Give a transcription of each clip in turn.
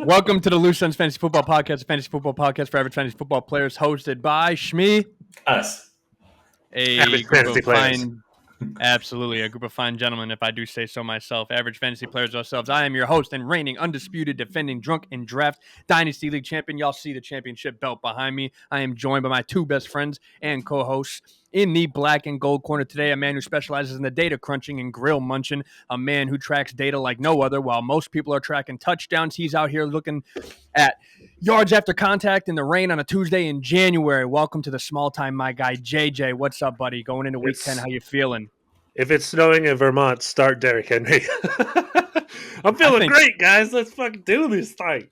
Welcome to the Loose Ends Fantasy Football Podcast, a fantasy football podcast for average fantasy football players, hosted by Shmi, Us. a Average group fantasy of players. absolutely, a group of fine gentlemen, if I do say so myself, average fantasy players ourselves. I am your host and reigning, undisputed, defending, drunk in draft Dynasty League champion. Y'all see the championship belt behind me. I am joined by my two best friends and co-hosts in the black and gold corner today, a man who specializes in the data crunching and grill munching, a man who tracks data like no other. While most people are tracking touchdowns, he's out here looking at yards after contact in the rain on a Tuesday in January. Welcome to the small time, my guy, JJ. What's up, buddy? Going into week 10, how you feeling? If it's snowing in Vermont, start Derrick Henry. I'm feeling great, guys. Let's fucking do this thing.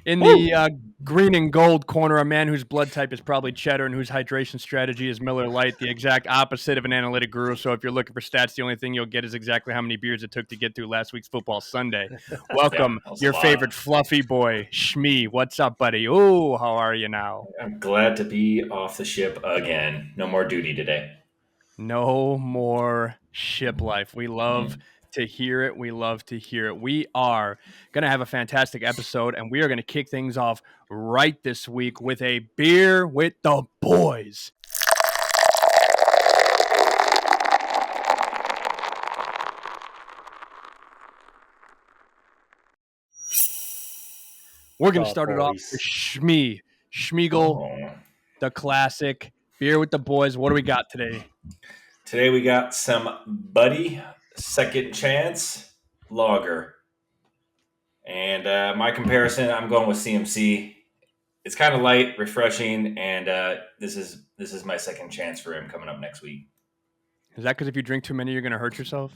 In the green and gold corner, a man whose blood type is probably cheddar and whose hydration strategy is Miller Lite, the exact opposite of an analytic guru. So if you're looking for stats, the only thing you'll get is exactly how many beers it took to get through last week's football Sunday. Welcome, your favorite fluffy boy, Shmi. What's up, buddy? Oh, how are you now? I'm glad to be off the ship again. No more duty today. No more ship life. We love to hear it. We love to hear it. We are going to have a fantastic episode, and we are going to kick things off right this week with a beer with the boys. We're going to start it off with Schmiegel, the classic beer with the boys. What do we got today? Today we got some Buddy Second Chance Lager. And my comparison, I'm going with CMC. It's kind of light, refreshing, and this is my second chance for him coming up next week. Is that because if you drink too many, you're going to hurt yourself?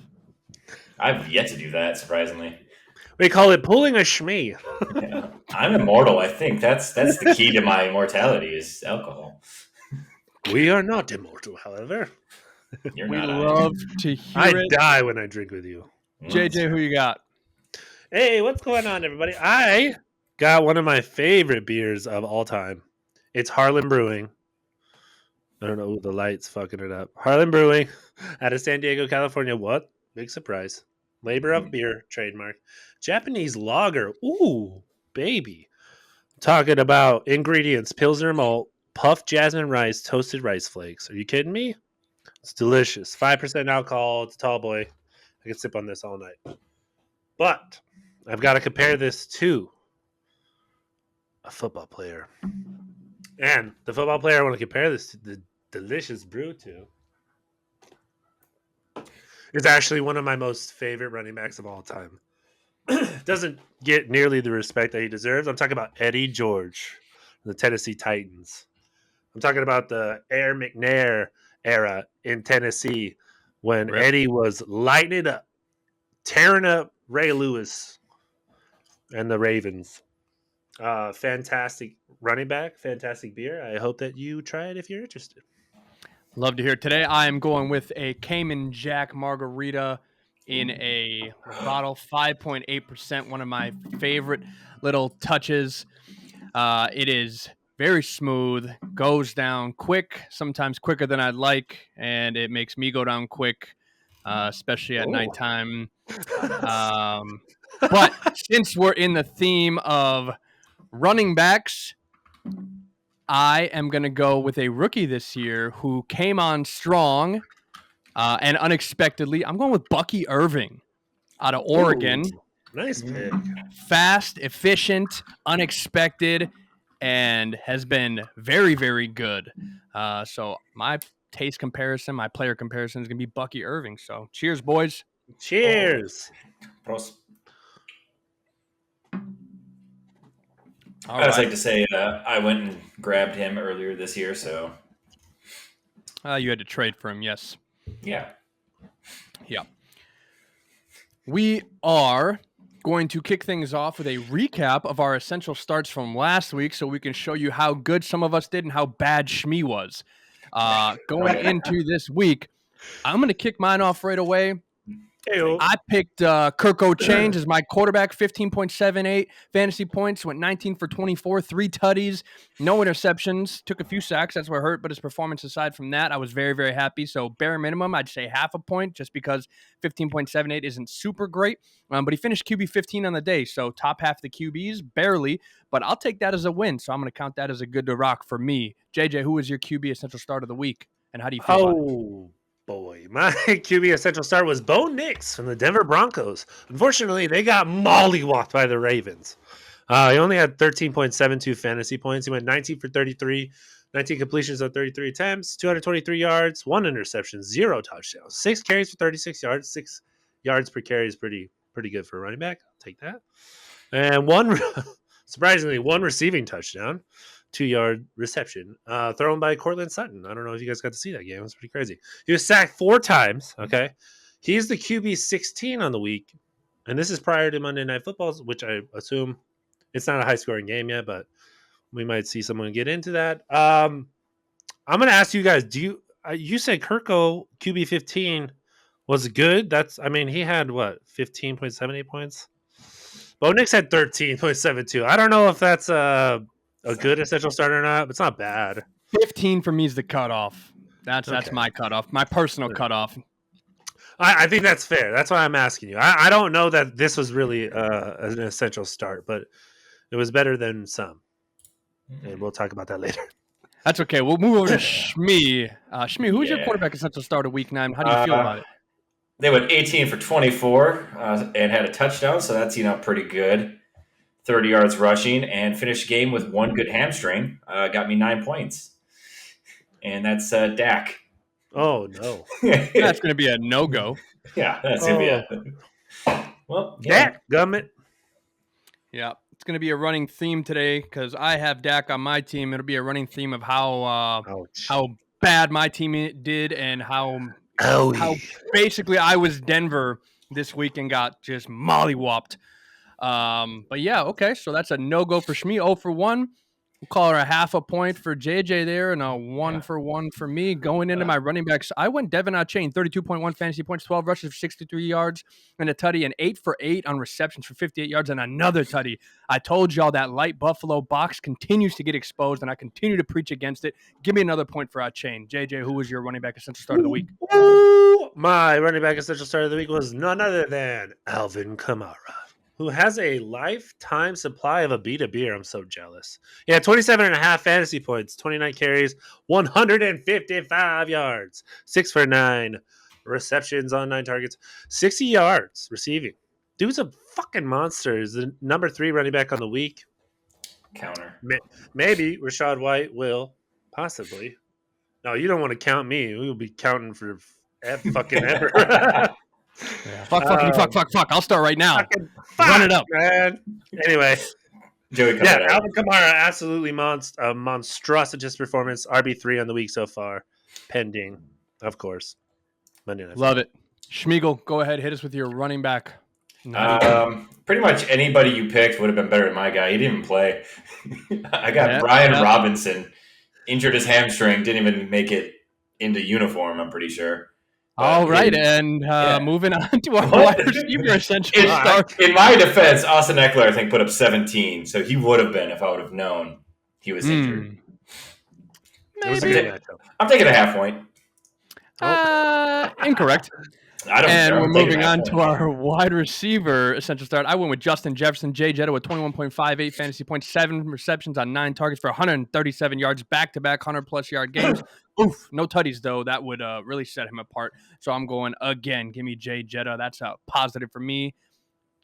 I've yet to do that, surprisingly. We call it pulling a Shmi. Yeah. I'm immortal, I think. That's the key to my immortality is alcohol. We are not immortal, however. We love to hear I it. die when I drink with you. JJ, who you got? Hey, what's going on, everybody? I got one of my favorite beers of all time. It's Harlan Brewing. I don't know, the light's fucking it up. Harlan Brewing out of San Diego, California. What? Big surprise. Labor of beer, trademark. Japanese lager. Ooh, baby. Talking about ingredients, Pilsner malt, puffed jasmine rice, toasted rice flakes. Are you kidding me? It's delicious. 5% alcohol. It's a tall boy. I can sip on this all night. But I've got to compare this to a football player. And the football player I want to compare this to, the delicious brew to, is actually one of my most favorite running backs of all time. Doesn't get nearly the respect that he deserves. I'm talking about Eddie George, the Tennessee Titans. I'm talking about the Air McNair era in Tennessee when Eddie was lighting it up, tearing up Ray Lewis and the Ravens. Fantastic running back, fantastic beer. I hope that you try it if you're interested. Love to hear it. Today I am going with a Cayman Jack margarita in a bottle, 5.8%, one of my favorite little touches. It is very smooth, goes down quick, sometimes quicker than I'd like, and it makes me go down quick, especially at nighttime. But since we're in the theme of running backs, I am going to go with a rookie this year who came on strong and unexpectedly. I'm going with Bucky Irving out of Oregon. Ooh, nice pick. Fast, efficient, unexpected, and has been very, very good. So my taste comparison, my player comparison is going to be Bucky Irving. So cheers, boys. Cheers. Prost. All I just right. like to say I went and grabbed him earlier this year, so You had to trade for him, yes. yeah. We are going to kick things off with a recap of our essential starts from last week so we can show you how good some of us did and how bad Shmi was. Going into this week, I'm going to kick mine off right away. Hey-o. I picked Kirko Change as my quarterback, 15.78 fantasy points, went 19 for 24, 3 tutties, no interceptions, took a few sacks. That's what hurt, but his performance aside from that, I was very, very happy. So bare minimum, I'd say half a point just because 15.78 isn't super great. But he finished QB 15 on the day, so top half of the QBs, barely, but I'll take that as a win. So I'm going to count that as a good to rock for me. JJ, who was your QB essential start of the week, and how do you feel about it? Oh boy, my QB essential start was Bo Nix from the Denver Broncos. Unfortunately, they got mollywopped by the Ravens. He only had 13.72 fantasy points. He went 19 for 33, 19 completions on 33 attempts, 223 yards, 1 interception, 0 touchdowns, 6 carries for 36 yards. 6 yards per carry is pretty good for a running back. I'll take that. And one, surprisingly, 1 receiving touchdown. 2-yard reception thrown by Cortland Sutton. I don't know if you guys got to see that game. It was pretty crazy. He was sacked 4 times. Okay. He's the QB 16 on the week. And this is prior to Monday Night Football, which I assume it's not a high scoring game yet, but we might see someone get into that. I'm going to ask you guys, you said Kirko QB 15 was good? He had what, 15.78 points? Bo Nix had 13.72. I don't know if that's a good essential starter or not, but it's not bad. 15 for me is the cutoff. That's Okay. my cutoff, my personal cutoff. I think that's fair. That's why I'm asking you. I don't know that this was really an essential start, but it was better than some. And we'll talk about that later. That's okay. We'll move over to Shmee. Shmee, who's your quarterback essential start of week 9? How do you feel about it? They went 18 for 24 and had a touchdown, so that's pretty good. 30 yards rushing and finished the game with 1 good hamstring. Got me 9 points, and that's Dak. Oh no, that's going to be a no-go. Yeah, that's going to be Dak gummit. Yeah, it's going to be a running theme today because I have Dak on my team. It'll be a running theme of how bad my team did and how basically I was Denver this week and got just mollywopped. But yeah, okay, so that's a no-go for Shmee. 0 for 1. We'll call her a half a point for JJ there and a 1 for 1 for me. Going into my running backs, I went Devin Achane, 32.1 fantasy points, 12 rushes for 63 yards and a tutty, and 8 for 8 on receptions for 58 yards and another tutty. I told y'all that light Buffalo box continues to get exposed, and I continue to preach against it. Give me another point for Achane. JJ, who was your running back essential start of the week? My running back essential start of the week was none other than Alvin Kamara, who has a lifetime supply of a Abita beer. I'm so jealous. Yeah, 27.5 fantasy points, 29 carries, 155 yards, 6 for 9 receptions on 9 targets, 60 yards receiving. Dude's a fucking monster. He's the number 3 running back on the week. Counter. Maybe Rashad White will, possibly. No, you don't want to count me. We will be counting for fucking ever. Yeah. Fuck. I'll start right now. Run it up, man. Anyway. Alvin Kamara, absolutely monstrous performance. RB3 on the week so far. Pending, of course. Monday Night. Love it. Schmiegel, go ahead. Hit us with your running back. Pretty much anybody you picked would have been better than my guy. He didn't even play. I got Brian Robinson. Injured his hamstring. Didn't even make it into uniform, I'm pretty sure. All right, and moving on to our wide receiver essential start. In my defense, Austin Eckler, I think, put up 17, so he would have been if I would have known he was injured. Maybe. I'm taking a half point. Incorrect. We're moving on to our wide receiver essential start. I went with Justin Jefferson, Jay Jetta with 21.58 fantasy points, 7 receptions on 9 targets for 137 yards, back-to-back 100-plus yard games. Oof, no tutties, though. That would really set him apart. So I'm going again. Give me Jay Jetta. That's a positive for me.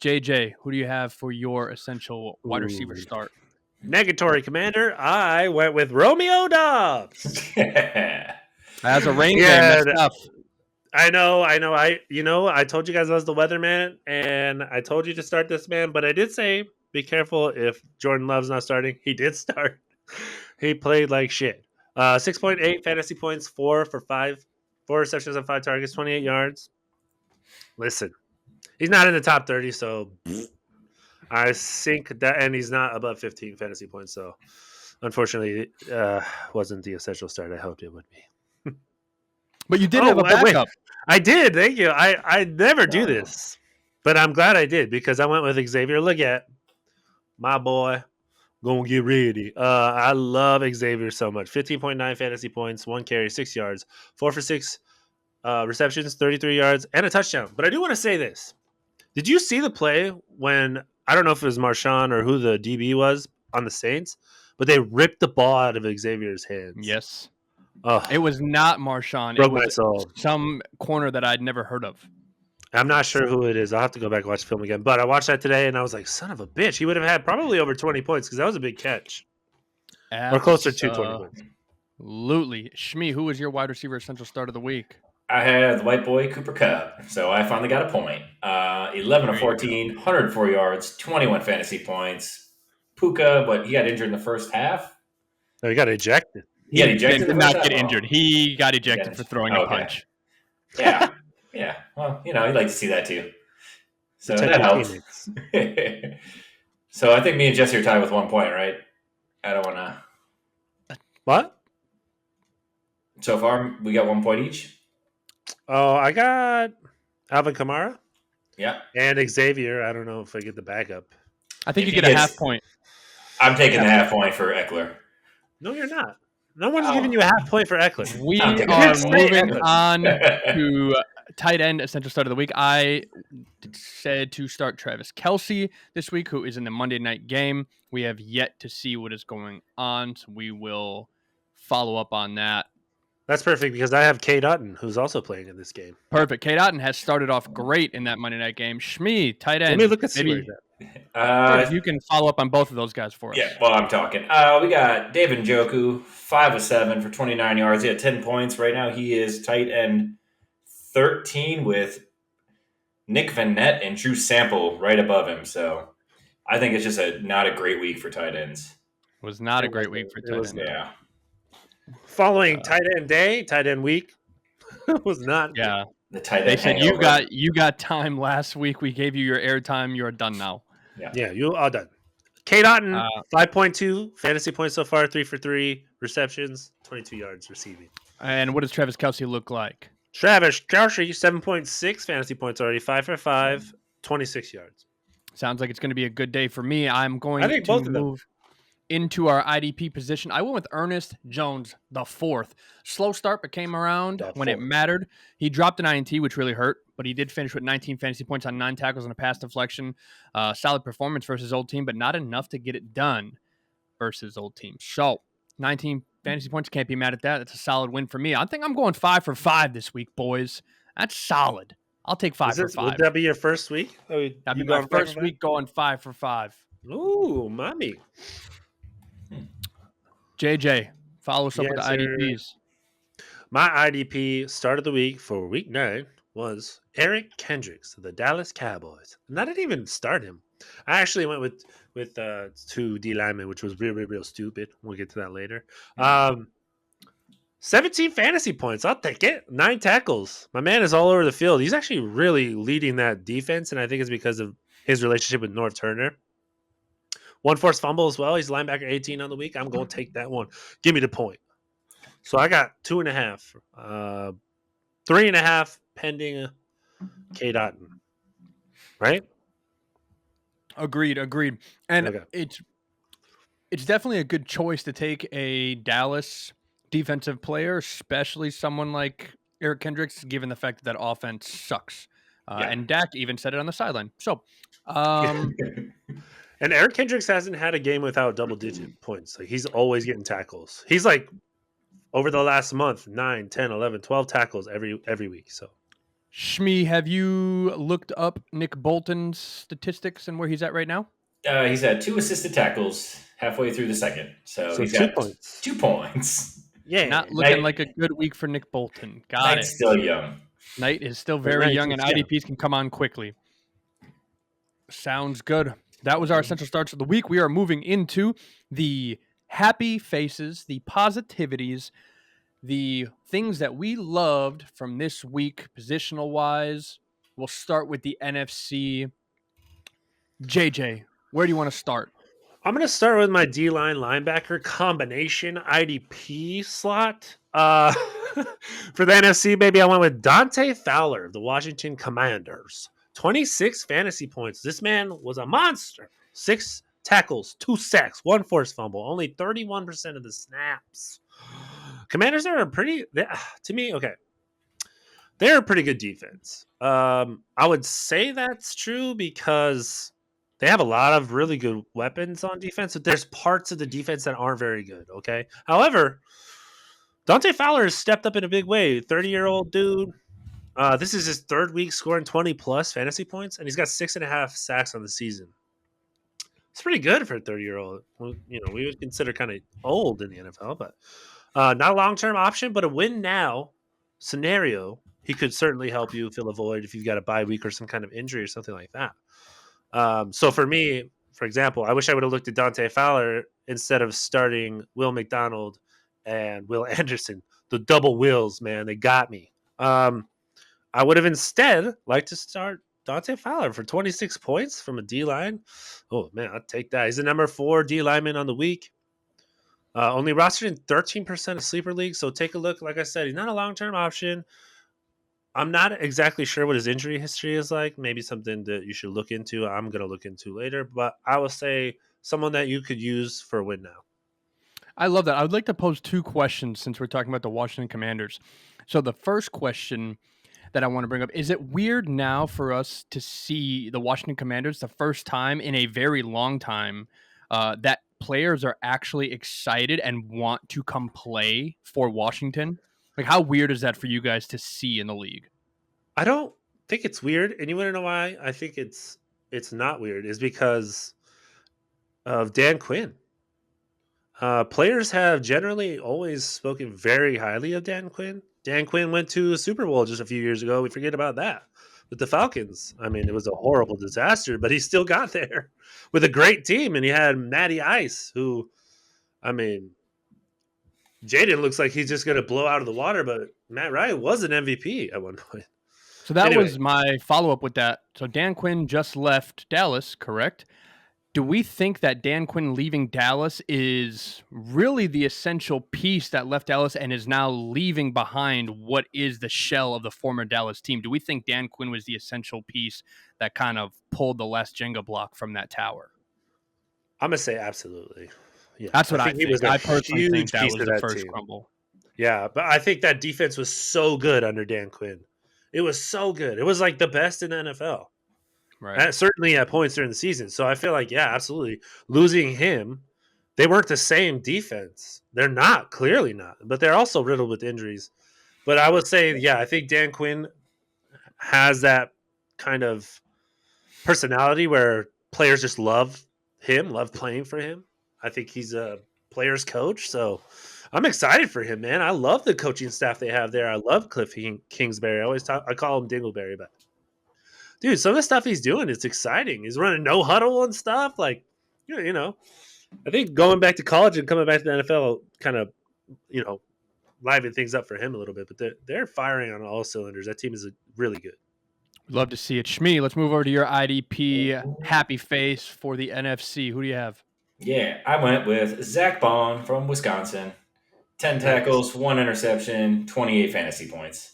JJ, who do you have for your essential wide receiver start? Negatory commander, I went with Romeo Doubs. As a rain game, that's tough. I know. I told you guys I was the weatherman, and I told you to start this man, but I did say be careful if Jordan Love's not starting. He did start. He played like shit. 6.8 fantasy points, 4 for 5, 4 receptions on 5 targets, 28 yards. Listen, he's not in the top 30, so I think that, and he's not above 15 fantasy points, so unfortunately, wasn't the essential start I hoped it would be. But you did have a wait. backup. I did. Thank you. I never do No. this, but I'm glad I did because I went with Xavier. Look at my boy. Gonna get ready. I love Xavier so much. 15.9 fantasy points, 1 carry, 6 yards, 4 for 6 receptions, 33 yards, and a touchdown. But I do want to say this. Did you see the play when, I don't know if it was Marshawn or who the DB was on the Saints, but they ripped the ball out of Xavier's hands? Yes. Oh, It was not Marshawn. It broke my was soul. some corner that I'd never heard of. I'm not sure who it is. I'll have to go back and watch the film again. But I watched that today, and I was like, son of a bitch. He would have had probably over 20 points because that was a big catch. Or closer to 20 points. Absolutely. Shmi, who was your wide receiver essential start of the week? I had the white boy Cooper Kupp, so I finally got a point. 11 of 14, 104 yards, 21 fantasy points. Puka, but he got injured in the first half. No, he got ejected. He got ejected. Did not get injured. He got ejected for throwing a punch. Yeah. Yeah. Well, you'd like to see that too. So Protect that your helps. teammates. So I think me and Jesse are tied with 1 point, right? I don't want to. What? So far, we got 1 point each. Oh, I got Alvin Kamara Yeah. and Xavier. I don't know if I get the backup. I think If you he get a gets- half point. I'm taking the half point for Eckler. No, you're not. No one's giving you a half point for Eckler. We I'm taking are half point. moving on to tight end essential start of the week. I said to start Travis Kelce this week, who is in the Monday night game. We have yet to see what is going on, so we will follow up on that. That's perfect because I have Kate Utton, who's also playing in this game. Perfect. Kate Otten has started off great in that Monday night game. Shmi, tight end. Let me look at see where Maybe he's at. if you can follow up on both of those guys for us. Yeah, well, I'm talking. We got David Njoku, 5 of 7 for 29 yards. He had 10 points. Right now, he is tight end 13 with Nick Van Nett and Drew Sample right above him. So I think it's just not a great week for tight ends. Was not a great week for tight end. Yeah. Following tight end day, tight end week was not. Yeah. The tight end They said hangover. you got time last week. We gave you your airtime. You're done now. Yeah, you all done. Kate Otten, 5.2 fantasy points so far, 3 for 3 receptions, 22 yards receiving. And what does Travis Kelce look like? Travis Kelce, 7.6 fantasy points already, 5 for 5, 26 yards. Sounds like it's going to be a good day for me. I'm going I think to both of them. move into our IDP position. I went with Ernest Jones, the fourth. Slow start, but came around when it mattered. He dropped an INT, which really hurt, but he did finish with 19 fantasy points on 9 tackles and a pass deflection. Solid performance versus old team, but not enough to get it done versus old team. So 19 fantasy points, can't be mad at that. That's a solid win for me. I think I'm going 5 for 5 this week, boys. That's solid. I'll take 5 for 5. Would that be your first week? That'd be my first week going 5 for 5. Ooh, mommy. JJ, follow us up Yes, with the sir. IDPs. My IDP start of the week for week 9 was Eric Kendricks of the Dallas Cowboys. And I didn't even start him. I actually went with 2 D linemen, which was real stupid. We'll get to that later. 17 fantasy points. I'll take it. 9 tackles. My man is all over the field. He's actually really leading that defense, and I think it's because of his relationship with Norv Turner. 1 forced fumble as well. He's linebacker 18 on the week. I'm going to take that one. Give me the point. So I got 2.5. 3.5 pending Kate Otten. Right? Agreed. And Okay. it's definitely a good choice to take a Dallas defensive player, especially someone like Eric Kendricks, given the fact that offense sucks. And Dak even said it on the sideline. So, And Eric Kendricks hasn't had a game without double-digit points. Like, he's always getting tackles. He's like, over the last month, 9, 10, 11, 12 tackles every week. So, Shmi, have you looked up Nick Bolton's statistics and where he's at right now? He's had 2 assisted tackles halfway through the second. So he's 2 got points. 2 points. Yeah. Not looking like a good week for Nick Bolton. Got Knight's it. still young. Knight is still very Knight young, is and young. IDPs can come on quickly. Sounds good. That was our essential starts of the week. We are moving into the happy faces, the positivities, the things that we loved from this week, positional wise. We'll start with the NFC. JJ, where do you want to start? I'm going to start with my D-line linebacker combination IDP slot. Uh, for the NFC, maybe I went with Dante Fowler of the Washington Commanders. 26 fantasy points. This man was a monster. 6 tackles, 2 sacks, 1 forced fumble, only 31% of the snaps. Commanders are to me, okay, they're a pretty good defense. I would say that's true because they have a lot of really good weapons on defense, but there's parts of the defense that aren't very good, okay? However, Dante Fowler has stepped up in a big way. 30-year-old dude. This is his third week scoring 20 plus fantasy points, and he's got 6.5 sacks on the season. It's pretty good for a 30-year-old. Well, we would consider kind of old in the NFL, but not a long term option, but a win now scenario. He could certainly help you fill a void if you've got a bye week or some kind of injury or something like that. So for me, for example, I wish I would have looked at Dante Fowler instead of starting Will McDonald and Will Anderson. The double wills, man, they got me. I would have instead liked to start Dante Fowler for 26 points from a D line. Oh man, I'll take that. He's the number 4 D lineman on the week. Only rostered in 13% of sleeper leagues. So take a look. Like I said, he's not a long term option. I'm not exactly sure what his injury history is like. Maybe something that you should look into. I'm going to look into later. But I will say someone that you could use for a win now. I love that. I would like to pose 2 questions since we're talking about the Washington Commanders. So the first question that I want to bring up, is it weird now for us to see the Washington Commanders the first time in a very long time that players are actually excited and want to come play for Washington? Like, how weird is that for you guys to see in the league? I don't think it's weird. And you want to know why I think it's not weird is because of Dan Quinn. Players have generally always spoken very highly of Dan Quinn. Dan Quinn went to a Super Bowl just a few years ago. We forget about that. With the Falcons, I mean, it was a horrible disaster, but he still got there with a great team. And he had Matty Ice, who, I mean, Jaden looks like he's just going to blow out of the water, but Matt Ryan was an MVP at one point. So that Anyway, was my follow up with that. So Dan Quinn just left Dallas, correct? Do we think that Dan Quinn leaving Dallas is really the essential piece that left Dallas and is now leaving behind what is the shell of the former Dallas team? Do we think Dan Quinn was the essential piece that kind of pulled the last Jenga block from that tower? I'm going to say absolutely. Yeah, That's what I think he was think. a I personally think huge that piece was of the that first team. crumble. Yeah, but I think that defense was so good under Dan Quinn. It was so good. It was like the best in the NFL. Right. Certainly at points during the season. So I feel like, yeah, absolutely. Losing him, they weren't the same defense. They're not, clearly not, but they're also riddled with injuries. But I would say, yeah, I think Dan Quinn has that kind of personality where players just love him, love playing for him. I think he's a player's coach. So I'm excited for him, man. I love the coaching staff they have there. I love Cliff Kingsbury. I call him Dingleberry, but dude, some of the stuff he's doing is exciting. He's running no huddle and stuff. Like, I think going back to college and coming back to the NFL kind of, liven things up for him a little bit. But they're firing on all cylinders. That team is really good. Love to see it. Shmi, let's move over to your IDP happy face for the NFC. Who do you have? Yeah, I went with Zach Bond from Wisconsin. 10 tackles, 1 interception, 28 fantasy points.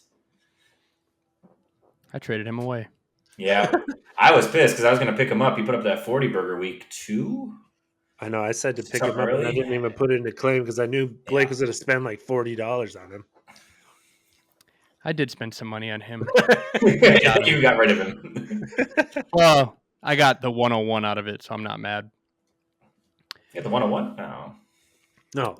I traded him away. Yeah. I was pissed because I was going to pick him up. He put up that 40 burger week 2. I know. I said to pick Something him up, and I early. didn't even put it into claim because I knew Blake was going to spend like $40 on him. I did spend some money on him. You got rid of him. Well, I got the 101 out of it, so I'm not mad. You got the 101? No. No.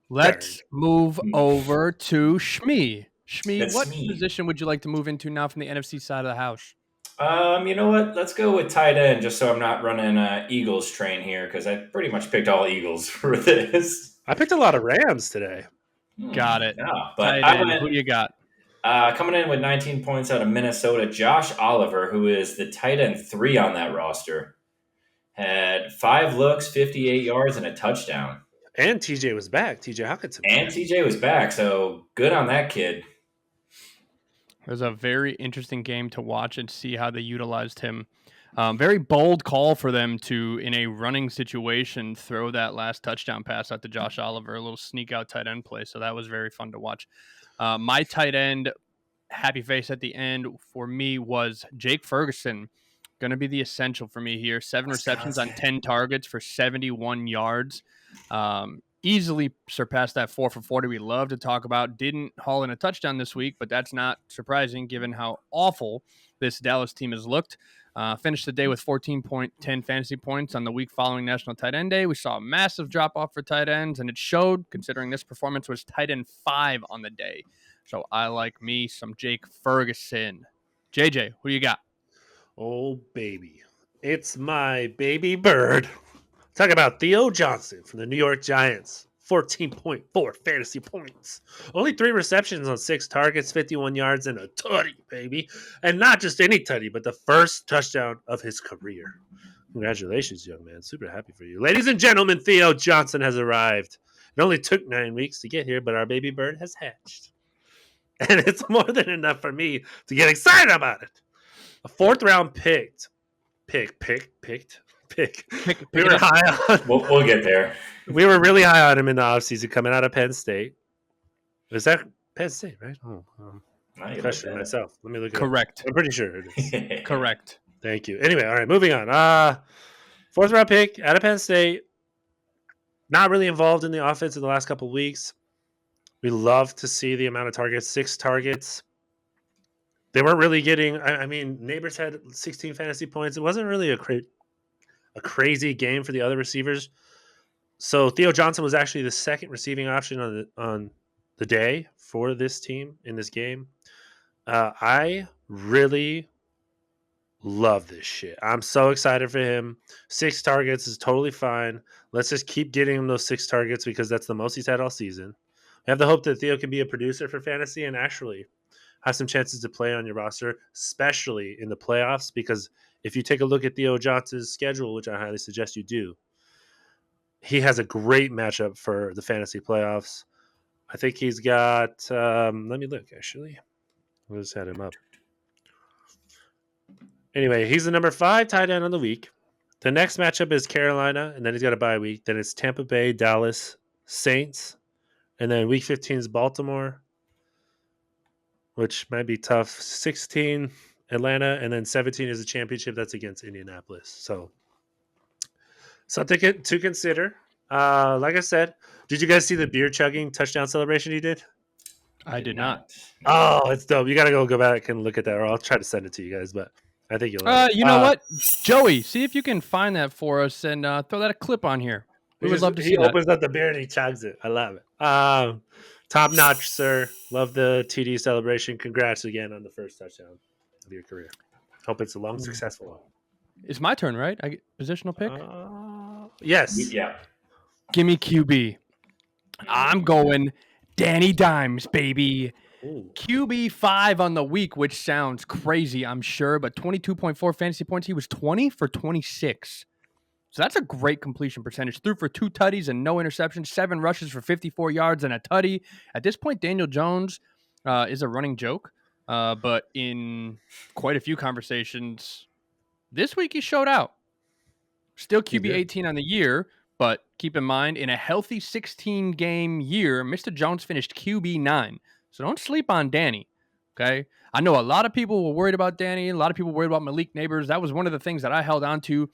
Let's move over to Shmi. Shmi, That's what me. position would you like to move into now from the NFC side of the house? You know what? Let's go with tight end just so I'm not running Eagles train here because I pretty much picked all Eagles for this. I picked a lot of Rams today. Got it. No, but Tight end. Who do you got? Coming in with 19 points out of Minnesota, Josh Oliver, who is the tight end 3 on that roster, had 5 looks, 58 yards, and a touchdown. And TJ was back. TJ Hawkinson. And TJ was back, so good on that kid. It was a very interesting game to watch and see how they utilized him. Very bold call for them to, in a running situation, throw that last touchdown pass out to Josh Oliver, a little sneak out tight end play. So that was very fun to watch. My tight end, happy face at the end for me, was Jake Ferguson. Going to be the essential for me here. 7 receptions on 10 targets for 71 yards. Easily surpassed that 4 for 40 we love to talk about. Didn't haul in a touchdown this week, but that's not surprising given how awful this Dallas team has looked. Finished the day with 14.10 fantasy points on the week following National Tight End Day. We saw a massive drop off for tight ends, and it showed considering this performance was tight end 5 on the day. So I like me some Jake Ferguson. JJ, who you got? Oh, baby. It's my baby bird. Talk about Theo Johnson from the New York Giants. 14.4 fantasy points. Only 3 receptions on 6 targets, 51 yards, and a tutty, baby. And not just any tutty, but the first touchdown of his career. Congratulations, young man. Super happy for you. Ladies and gentlemen, Theo Johnson has arrived. It only took 9 weeks to get here, but our baby bird has hatched. And it's more than enough for me to get excited about it. A 4th round pick. We were high on. We'll get there. We were really high on him in the offseason coming out of Penn State. Was that Penn State, right? I question myself. Let me look at it. Correct. I'm pretty sure it is. Correct. Thank you. Anyway, all right, moving on. 4th round pick out of Penn State. Not really involved in the offense in the last couple of weeks. We love to see the amount of targets, 6 targets. They weren't really getting. I mean, Neighbors had 16 fantasy points. It wasn't really a crazy game for the other receivers. So Theo Johnson was actually the second receiving option on the day for this team in this game. I really love this shit. I'm so excited for him. 6 targets is totally fine. Let's just keep getting him those 6 targets because that's the most he's had all season. I have the hope that Theo can be a producer for fantasy and actually have some chances to play on your roster, especially in the playoffs, because if you take a look at Theo Johnson's schedule, which I highly suggest you do, he has a great matchup for the fantasy playoffs. I think he's got, let me look, actually. We'll just add him up. Anyway, he's the number 5 tight end on the week. The next matchup is Carolina, and then he's got a bye week. Then it's Tampa Bay, Dallas, Saints, and then week 15 is Baltimore, which might be tough. 16, Atlanta, and then 17 is a championship. That's against Indianapolis. So something to consider. Like I said, did you guys see the beer chugging touchdown celebration he did? I did not. Oh, it's dope. You got to go back and look at that, or I'll try to send it to you guys, but I think you'll like it. You know what? Joey, see if you can find that for us and throw that a clip on here. We would love to see that. He opens up the beer and he chugs it. I love it. Top notch, sir. Love the TD celebration. Congrats again on the first touchdown of your career. Hope it's a long, successful one. It's my turn, right? I get positional pick? Yes. Yeah. Give me QB. I'm going Danny Dimes, baby. Ooh. QB 5 on the week, which sounds crazy, I'm sure, but 22.4 fantasy points. He was 20 for 26. So that's a great completion percentage. Threw for 2 tutties and no interceptions, 7 rushes for 54 yards and a tutty. At this point, Daniel Jones is a running joke, but in quite a few conversations this week, he showed out. Still QB 18 on the year, but keep in mind, in a healthy 16-game year, Mr. Jones finished QB 9. So don't sleep on Danny, okay? I know a lot of people were worried about Danny. A lot of people were worried about Malik Neighbors. That was one of the things that I held on to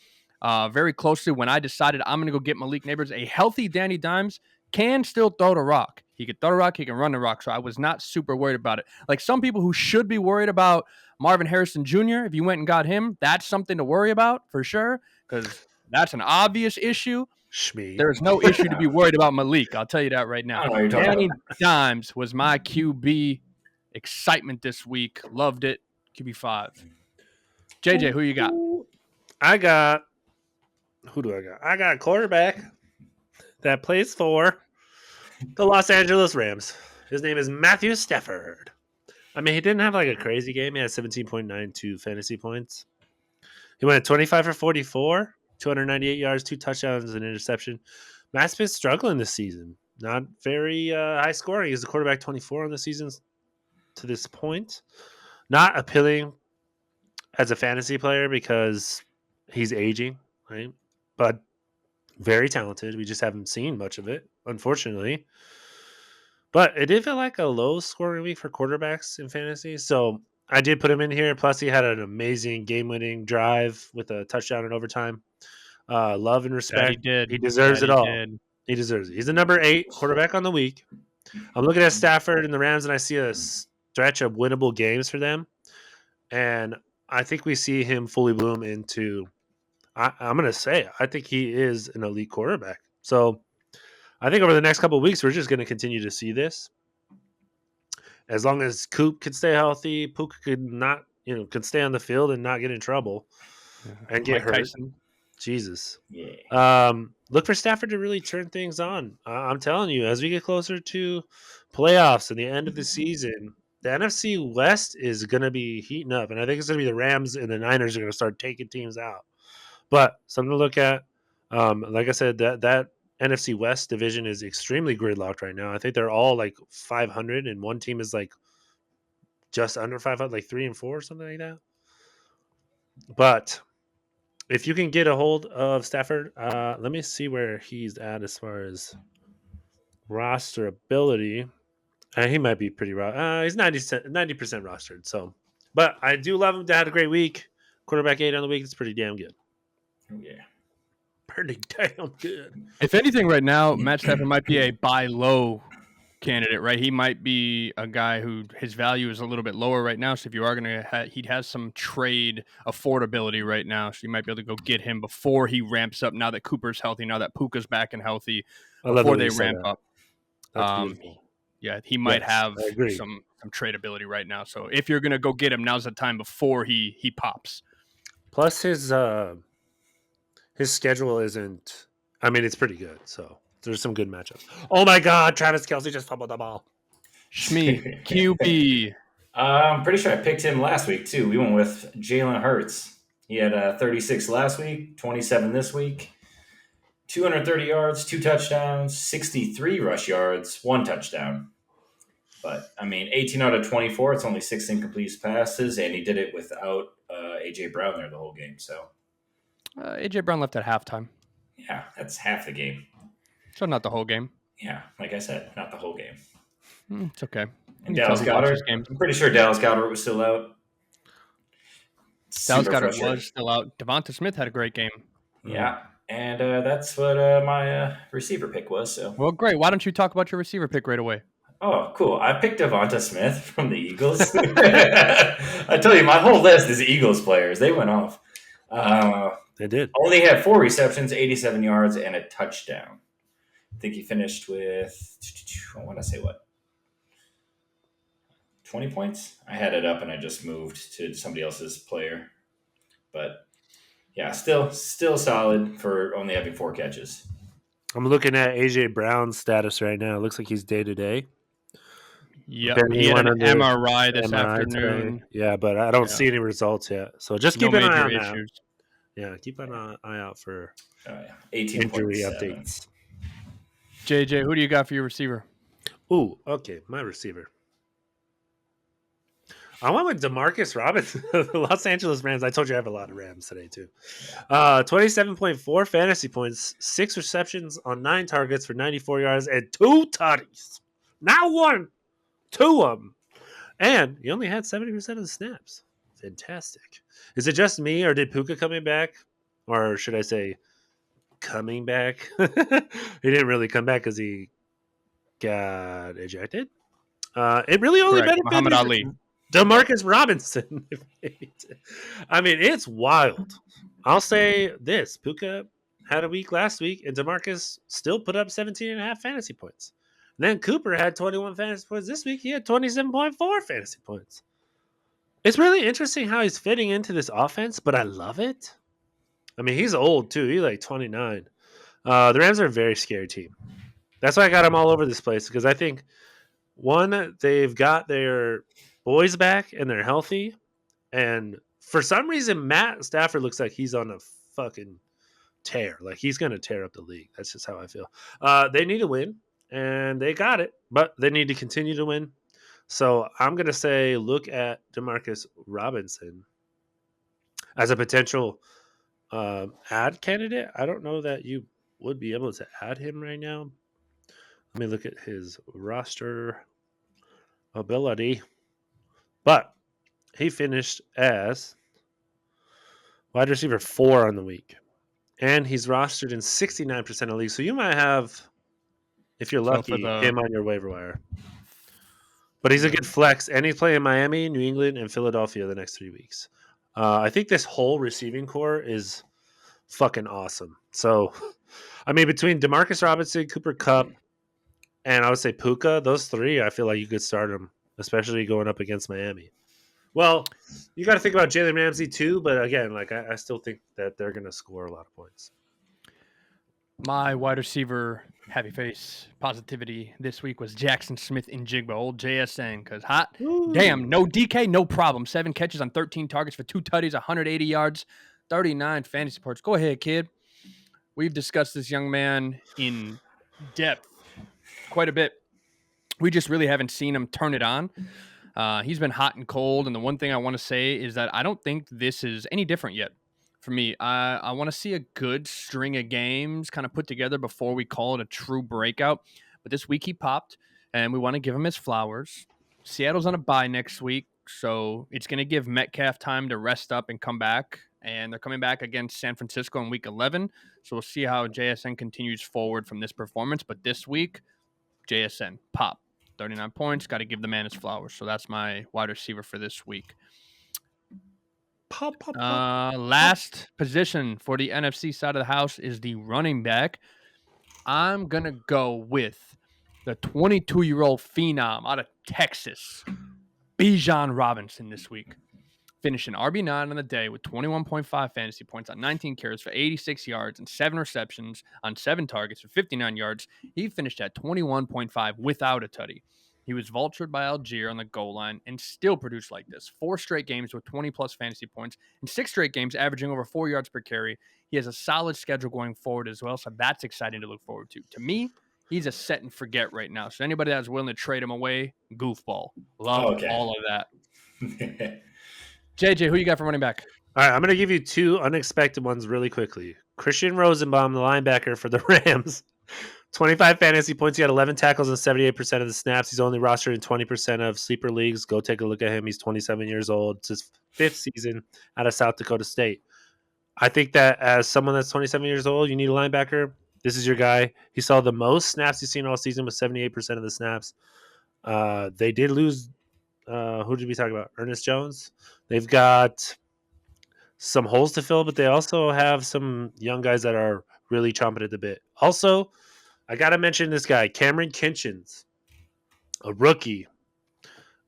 very closely when I decided I'm going to go get Malik Neighbors. A healthy Danny Dimes can still throw the rock. He can throw the rock. He can run the rock. So I was not super worried about it. Like some people who should be worried about Marvin Harrison Jr., if you went and got him, that's something to worry about for sure because that's an obvious issue. There's no issue to be worried about Malik. I'll tell you that right now. Danny Dimes was my QB excitement this week. Loved it. QB 5. JJ, who you got? Who do I got? I got a quarterback that plays for the Los Angeles Rams. His name is Matthew Stafford. I mean, he didn't have like a crazy game. He had 17.92 fantasy points. He went 25 for 44. 298 yards, 2 touchdowns, and an interception. Matt's been struggling this season. Not very high scoring. He's the quarterback 24 on the season to this point. Not appealing as a fantasy player because He's aging, right? But very talented. We just haven't seen much of it, unfortunately. But it did feel like a low scoring week for quarterbacks in fantasy. So I did put him in here. Plus, he had an amazing game winning drive with a touchdown in overtime. Love and That he respect. did. He deserves That it he all. did. He deserves it. He's the number 8 quarterback on the week. I'm looking at Stafford and the Rams, and I see a stretch of winnable games for them. And I think we see him fully bloom into. I'm going to say, I think he is an elite quarterback. So I think over the next couple of weeks, we're just going to continue to see this. As long as Coop could stay healthy, Puka could not, could stay on the field and not get in trouble Yeah. and get Mike hurt. Tyson. Jesus. Yeah. Look for Stafford to really turn things on. I'm telling you, as we get closer to playoffs and the end of the season, the NFC West is going to be heating up, and I think it's going to be the Rams and the Niners are going to start taking teams out. But something to look at. Like I said, that NFC West division is extremely gridlocked right now. I think they're all like 500, and one team is like just under 500, like 3 and 4 or something like that. But if you can get a hold of Stafford, let me see where he's at as far as roster ability. He might be pretty raw. He's 90% rostered. So, but I do love him to have a great week. Quarterback 8 on the week. It's pretty damn good. Oh, yeah. Pretty damn good. If anything, right now, Matt Stafford might be a buy low candidate, right? He might be a guy who his value is a little bit lower right now. So if you are going to, he has some trade affordability right now. So you might be able to go get him before he ramps up. Now that Cooper's healthy, now that Puka's back and healthy, I love the before way they you said ramp that. up. That's beautiful. Yeah, he might Yes, have I agree. some trade ability right now. So if you're going to go get him, now's the time before he pops. Plus his schedule isn't. I mean, it's pretty good. So there's some good matchups. Oh my God, Travis Kelce just fumbled the ball. Shmi, QB. I'm pretty sure I picked him last week, too. We went with Jalen Hurts. He had 36 last week, 27 this week, 230 yards, 2 touchdowns, 63 rush yards, 1 touchdown. But, I mean, 18 out of 24, it's only 6 incomplete passes, and he did it without A.J. Brown there the whole game. So, AJ Brown left at halftime, yeah, that's half the game. so not the whole game. Yeah, like I said, not the whole game. It's okay. And You can tell Dallas who watches Goddard, games. I'm pretty sure Dallas Goddard was still out. Dallas Super Goddard frustrating. was still out. Devonta Smith had a great game. Yeah, and that's what my receiver pick was. So, Well, great. Why don't you talk about your receiver pick right away? oh, cool. I picked Devonta Smith from the Eagles. I tell you, my whole list is Eagles players. They went off. They did. Only had 4 receptions, 87 yards, and a touchdown. I think he finished with, I want to say what, 20 points? I had it up and I just moved to somebody else's player. But yeah, still solid for only having 4 catches. I'm looking at AJ Brown's status right now. It looks like he's day to day. Yep. Apparently He had went an under MRI this MRI afternoon. today. Yeah, but I don't Yeah. see any results yet. So just No keep an eye major on that. issues. Yeah, keep an eye out for 18 injury points. updates. JJ, who do you got for your receiver? Ooh, okay, my receiver. I went with Demarcus Robinson, the Los Angeles Rams. I told you I have a lot of Rams today too. 27.4 fantasy points, 6 receptions on 9 targets for 94 yards and 2 tutties. Not 1, 2 of them. And he only had 70% of the snaps. Fantastic. Is it just me, or did Puka coming back? Or should I say coming back? He didn't really come back because he got ejected. It really only Correct. Muhammad benefited Ali. Demarcus Robinson. I mean, it's wild. I'll say this. Puka had a week last week, and Demarcus still put up 17.5 fantasy points. And then Cooper had 21 fantasy points this week. He had 27.4 fantasy points. It's really interesting how he's fitting into this offense, but I love it. I mean, he's old, too. He's like 29. The Rams are a very scary team. That's why I got him all over this place, because I think, one, they've got their boys back and they're healthy. And for some reason, Matt Stafford looks like he's on a fucking tear. Like he's going to tear up the league. That's just how I feel. They need to win, and they got it, but they need to continue to win. So I'm going to say look at Demarcus Robinson as a potential ad candidate. I don't know that you would be able to add him right now. Let me look at his roster ability. But he finished as wide receiver 4 on the week. And he's rostered in 69% of leagues. So you might have, if you're So for lucky, the him on your waiver wire. But he's a good flex. And he's playing Miami, New England, and Philadelphia the next 3 weeks. I think this whole receiving core is fucking awesome. So, I mean, between Demarcus Robinson, Cooper Kupp, and I would say Puka, those three, I feel like you could start them, especially going up against Miami. Well, you got to think about Jalen Ramsey too, but again, like I still think that they're going to score a lot of points. my wide receiver happy face positivity this week was Jackson Smith in Jigba, old JSN, because hot damn, no DK, no problem. 7 catches on 13 targets for 2 tutties, 180 yards, 39 fantasy points. Go ahead, kid. We've discussed this young man in depth quite a bit. We just really haven't seen him turn it on. He's been hot and cold, and the one thing I want to say is that I don't think this is any different yet for me. I want to see a good string of games kind of put together before we call it a true breakout. But this week he popped, and we want to give him his flowers. Seattle's on a bye next week, so it's going to give Metcalf time to rest up and come back. And they're coming back against San Francisco in week 11. So we'll see how JSN continues forward from this performance. But this week, JSN, pop. 39 points. Got to give the man his flowers. So that's my wide receiver for this week. Pop, pop, pop. Last position for the NFC side of the house is the running back. I'm going to go with the 22-year-old phenom out of Texas, Bijan Robinson this week. Finishing RB9 on the day with 21.5 fantasy points on 19 carries for 86 yards and 7 receptions on 7 targets for 59 yards. He finished at 21.5 without a tutty. He was vultured by Algier on the goal line and still produced like this. 4 straight games with 20-plus fantasy points and 6 straight games averaging over 4 yards per carry. He has a solid schedule going forward as well, so that's exciting to look forward to. To me, he's a set and forget right now. So anybody that's willing to trade him away, goofball. Love all of that. JJ, who you got for running back? All right, I'm going to give you 2 unexpected ones really quickly. Christian Rosenbaum, the linebacker for the Rams, 25 fantasy points. He had 11 tackles and 78% of the snaps. He's only rostered in 20% of sleeper leagues. Go take a look at him. He's 27 years old. It's his 5th season out of South Dakota State. I think that as someone that's 27 years old, you need a linebacker. This is your guy. He saw the most snaps he's seen all season with 78% of the snaps. They did lose. Who did we talk about? Ernest Jones. They've got some holes to fill, but they also have some young guys that are really chomping at the bit. Also, I got to mention this guy, Cameron Kinchins, a rookie,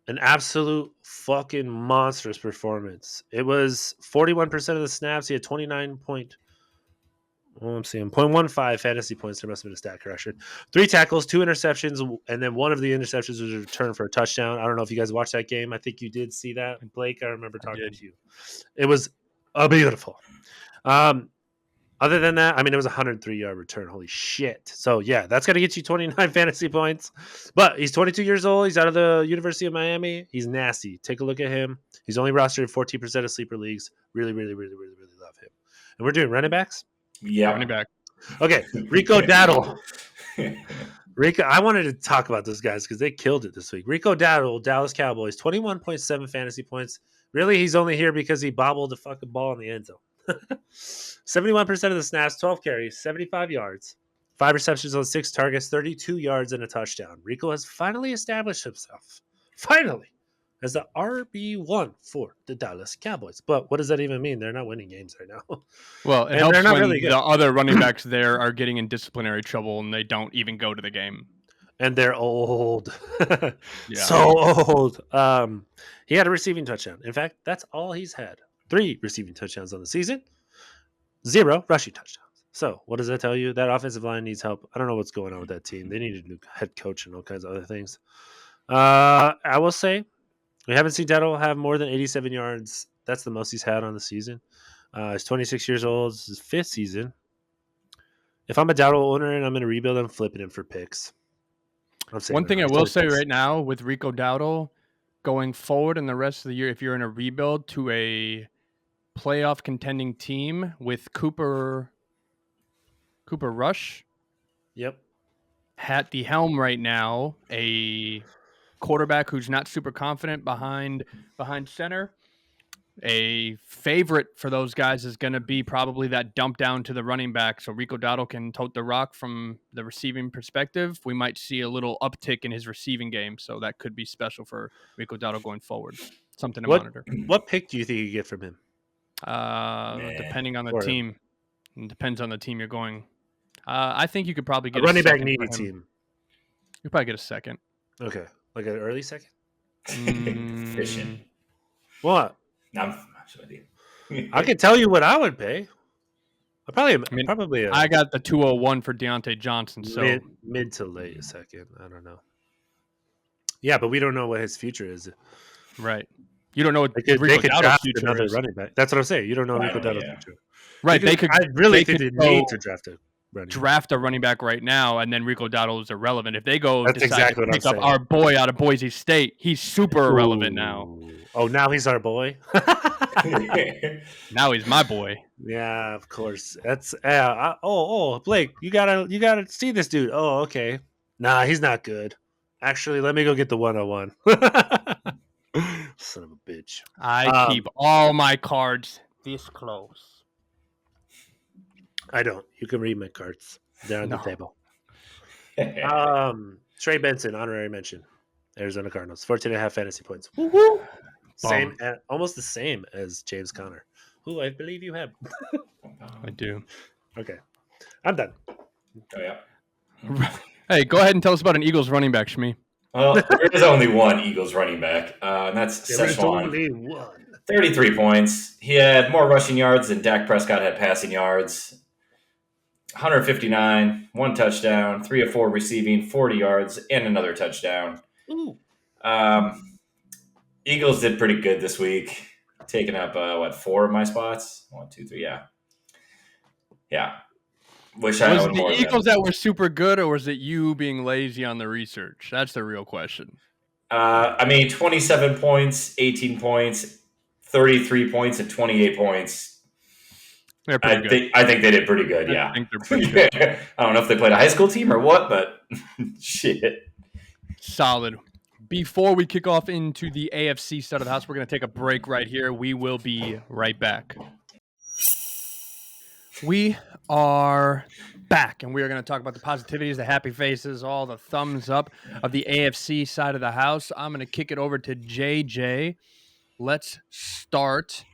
an absolute fucking monstrous performance. It was 41% of the snaps. He had 0.15 fantasy points. There must have been a stat correction. 3 tackles, 2 interceptions, and then one of the interceptions was a return for a touchdown. I don't know if you guys watched that game. I think you did see that, Blake. I remember talking to you. It was beautiful. Other than that, I mean, it was a 103-yard return. Holy shit. So, yeah, that's going to get you 29 fantasy points. But he's 22 years old. He's out of the University of Miami. He's nasty. Take a look at him. He's only rostered in 14% of sleeper leagues. Really, really, really, really, really love him. And we're doing running backs? Yeah. Running back. Okay. Rico Dowdle. Rico, I wanted to talk about those guys because they killed it this week. Rico Dowdle, Dallas Cowboys, 21.7 fantasy points. Really, he's only here because he bobbled the fucking ball in the end zone. 71% of the snaps, 12 carries, 75 yards, 5 receptions on 6 targets, 32 yards, and a touchdown. Rico has finally established himself, as the RB1 for the Dallas Cowboys. But what does that even mean? They're not winning games right now. Well, it And helps they're not when really good. the other running backs there are getting in disciplinary trouble and they don't even go to the game. And they're old. Yeah. So old. He had a receiving touchdown. In fact, that's all he's had. 3 receiving touchdowns on the season, 0 rushing touchdowns. So what does that tell you? That offensive line needs help. I don't know what's going on with that team. They need a new head coach and all kinds of other things. I will say we haven't seen Dettle have more than 87 yards. That's the most he's had on the season. He's 26 years old. It's his 5th season. If I'm a Dowdle owner and I'm in a rebuild, I'm flipping him for picks. One thing I will say right now with Rico Dowdle, going forward in the rest of the year, if you're in a rebuild to a playoff contending team with Cooper Rush Yep. at the helm right now, a quarterback who's not super confident behind center. A favorite for those guys is going to be probably that dump down to the running back so Rico Dowdle can tote the rock from the receiving perspective. We might see a little uptick in his receiving game, so that could be special for Rico Dowdle going forward. Something to monitor. What pick do you think you get from him? Depending on the For him. team. It depends on the team you're going. I think you could probably A get running a back second needy for him. team. You probably get a second. Okay. Like an early second? Fishing. What? No, I'm with you. I can tell you what I would pay. Probably I got the 201 for Deontay Johnson, so mid to late second. I don't know. Yeah, but we don't know what his future is. right. You don't know what They could Rico Dowdle's draft future another is. running back. That's what I'm saying. You don't know Rico Dowdle's future. Right. I really think they go need to draft a running draft a running back right now, and then Rico Dowdle is irrelevant. If they go That's decide exactly to what pick I'm up saying. our boy out of Boise State, he's super irrelevant now. Oh, now he's our boy. Now he's my boy. Yeah, of course. That's Blake, you gotta see this dude. Oh, okay. Nah, he's not good. Actually, let me go get the 101. Son of a bitch. I keep all my cards this close. I don't. You can read my cards. They're on the No. table. Trey Benson, honorary mention. Arizona Cardinals, 14.5 fantasy points. Woo-hoo! Almost the same as James Conner, who I believe you have. I do. Okay. I'm done. Oh, yeah. Hey, go ahead and tell us about an Eagles running back, Shmi. Well, there is only one Eagles running back, and that's There's Szechuan. only one. 33 points. He had more rushing yards than Dak Prescott had passing yards. 159, 1 touchdown, 3 of 4 receiving, 40 yards, and another touchdown. Ooh. Eagles did pretty good this week, taking up 4 of my spots. 1, 2, 3, yeah. Wish I Was owned it the more. Eagles that were super good, or was it you being lazy on the research? That's the real question. 27 points, 18 points, 33 points, and 28 points. They're pretty good. I think they did pretty good, yeah. I think they're pretty good. I don't know if they played a high school team or what, but shit. Solid. Before we kick off into the AFC side of the house, we're going to take a break right here. We will be right back. We are back, and we are going to talk about the positivities, the happy faces, all the thumbs up of the AFC side of the house. I'm going to kick it over to JJ. Let's start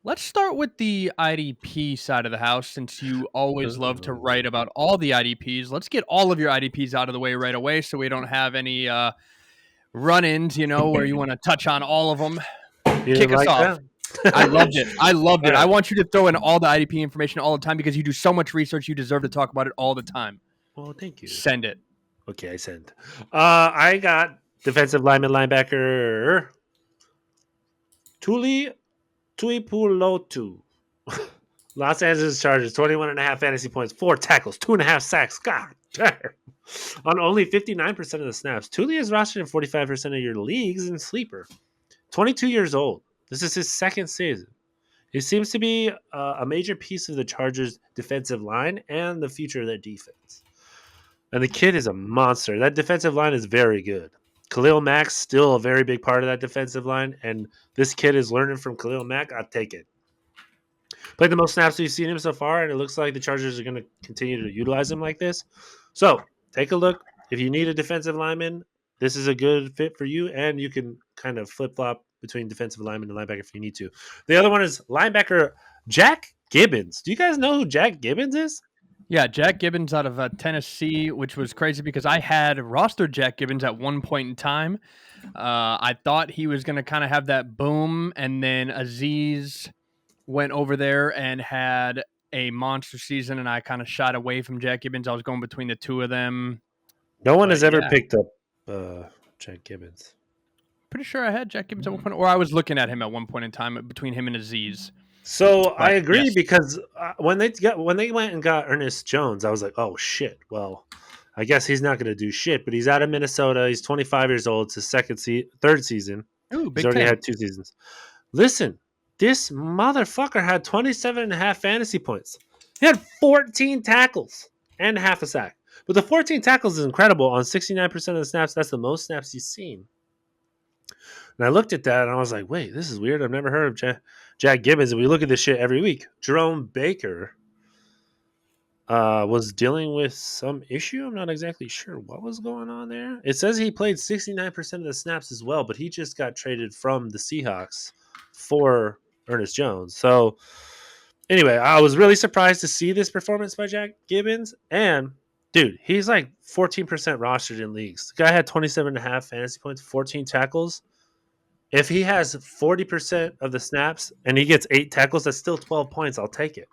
with the IDP side of the house, since you always love to write about all the IDPs. Let's get all of your IDPs out of the way right away so we don't have any run-ins, where you want to touch on all of them. Kick us off. I loved it. I want you to throw in all the IDP information all the time because you do so much research. You deserve to talk about it all the time. Well, thank you. Send it. Okay, I send. I got defensive linebacker Tuli Tuipulotu. Los Angeles Chargers, 21.5 fantasy points, 4 tackles, 2.5 sacks. God damn. On only 59% of the snaps. Tuli is rostered in 45% of your leagues in Sleeper. 22 years old. This is his second season. He seems to be a major piece of the Chargers' defensive line and the future of their defense. And the kid is a monster. That defensive line is very good. Khalil Mack's still a very big part of that defensive line, and this kid is learning from Khalil Mack. I'll take it. Played the most snaps we've seen him so far, and it looks like the Chargers are going to continue to utilize him like this. So take a look. If you need a defensive lineman, this is a good fit for you, and you can kind of flip-flop between defensive lineman and linebacker if you need to. The other one is linebacker Jack Gibbons. Do you guys know who Jack Gibbons is? Yeah, Jack Gibbons out of Tennessee, which was crazy because I had rostered Jack Gibbons at one point in time. I thought he was going to kind of have that boom, and then Aziz went over there and had a monster season, and I kind of shied away from Jack Gibbons. I was going between the two of them. No one has ever picked up Jack Gibbons. Pretty sure I had Jack Gibbons at one point, or I was looking at him at one point in time between him and Aziz. So I agree because when they went and got Ernest Jones, I was like, oh shit. Well, I guess he's not going to do shit. But he's out of Minnesota. He's 25 years old. It's his third season. Ooh, he's already had 2 seasons. Listen, this motherfucker had 27.5 fantasy points. He had 14 tackles and half a sack. But the 14 tackles is incredible on 69% of the snaps. That's the most snaps he's seen. And I looked at that and I was like, wait, this is weird. I've never heard of Jack Gibbons. And we look at this shit every week. Jerome Baker was dealing with some issue. I'm not exactly sure what was going on there. It says he played 69% of the snaps as well, but he just got traded from the Seahawks for Ernest Jones. So anyway, I was really surprised to see this performance by Jack Gibbons. And dude, he's like 14% rostered in leagues. The guy had 27.5 fantasy points, 14 tackles. If he has 40% of the snaps and he gets 8 tackles, that's still 12 points. I'll take it.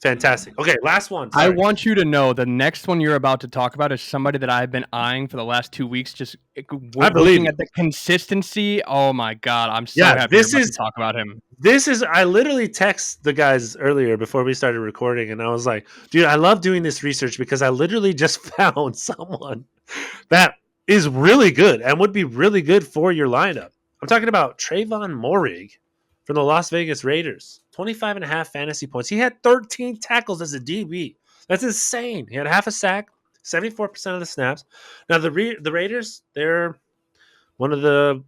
Fantastic. Okay, last one. I Sorry. want you to know the next one you're about to talk about is somebody that I've been eyeing for the last 2 weeks. Just I believe looking you. at the consistency. Oh my god, I'm so Yeah, happy you're about to talk about him. I literally text the guys earlier before we started recording, and I was like, dude, I love doing this research because I literally just found someone that is really good and would be really good for your lineup. I'm talking about Trayvon Moehrig from the Las Vegas Raiders. 25.5 fantasy points. He had 13 tackles as a DB. That's insane. He had half a sack, 74% of the snaps. Now, the Raiders, they're one of the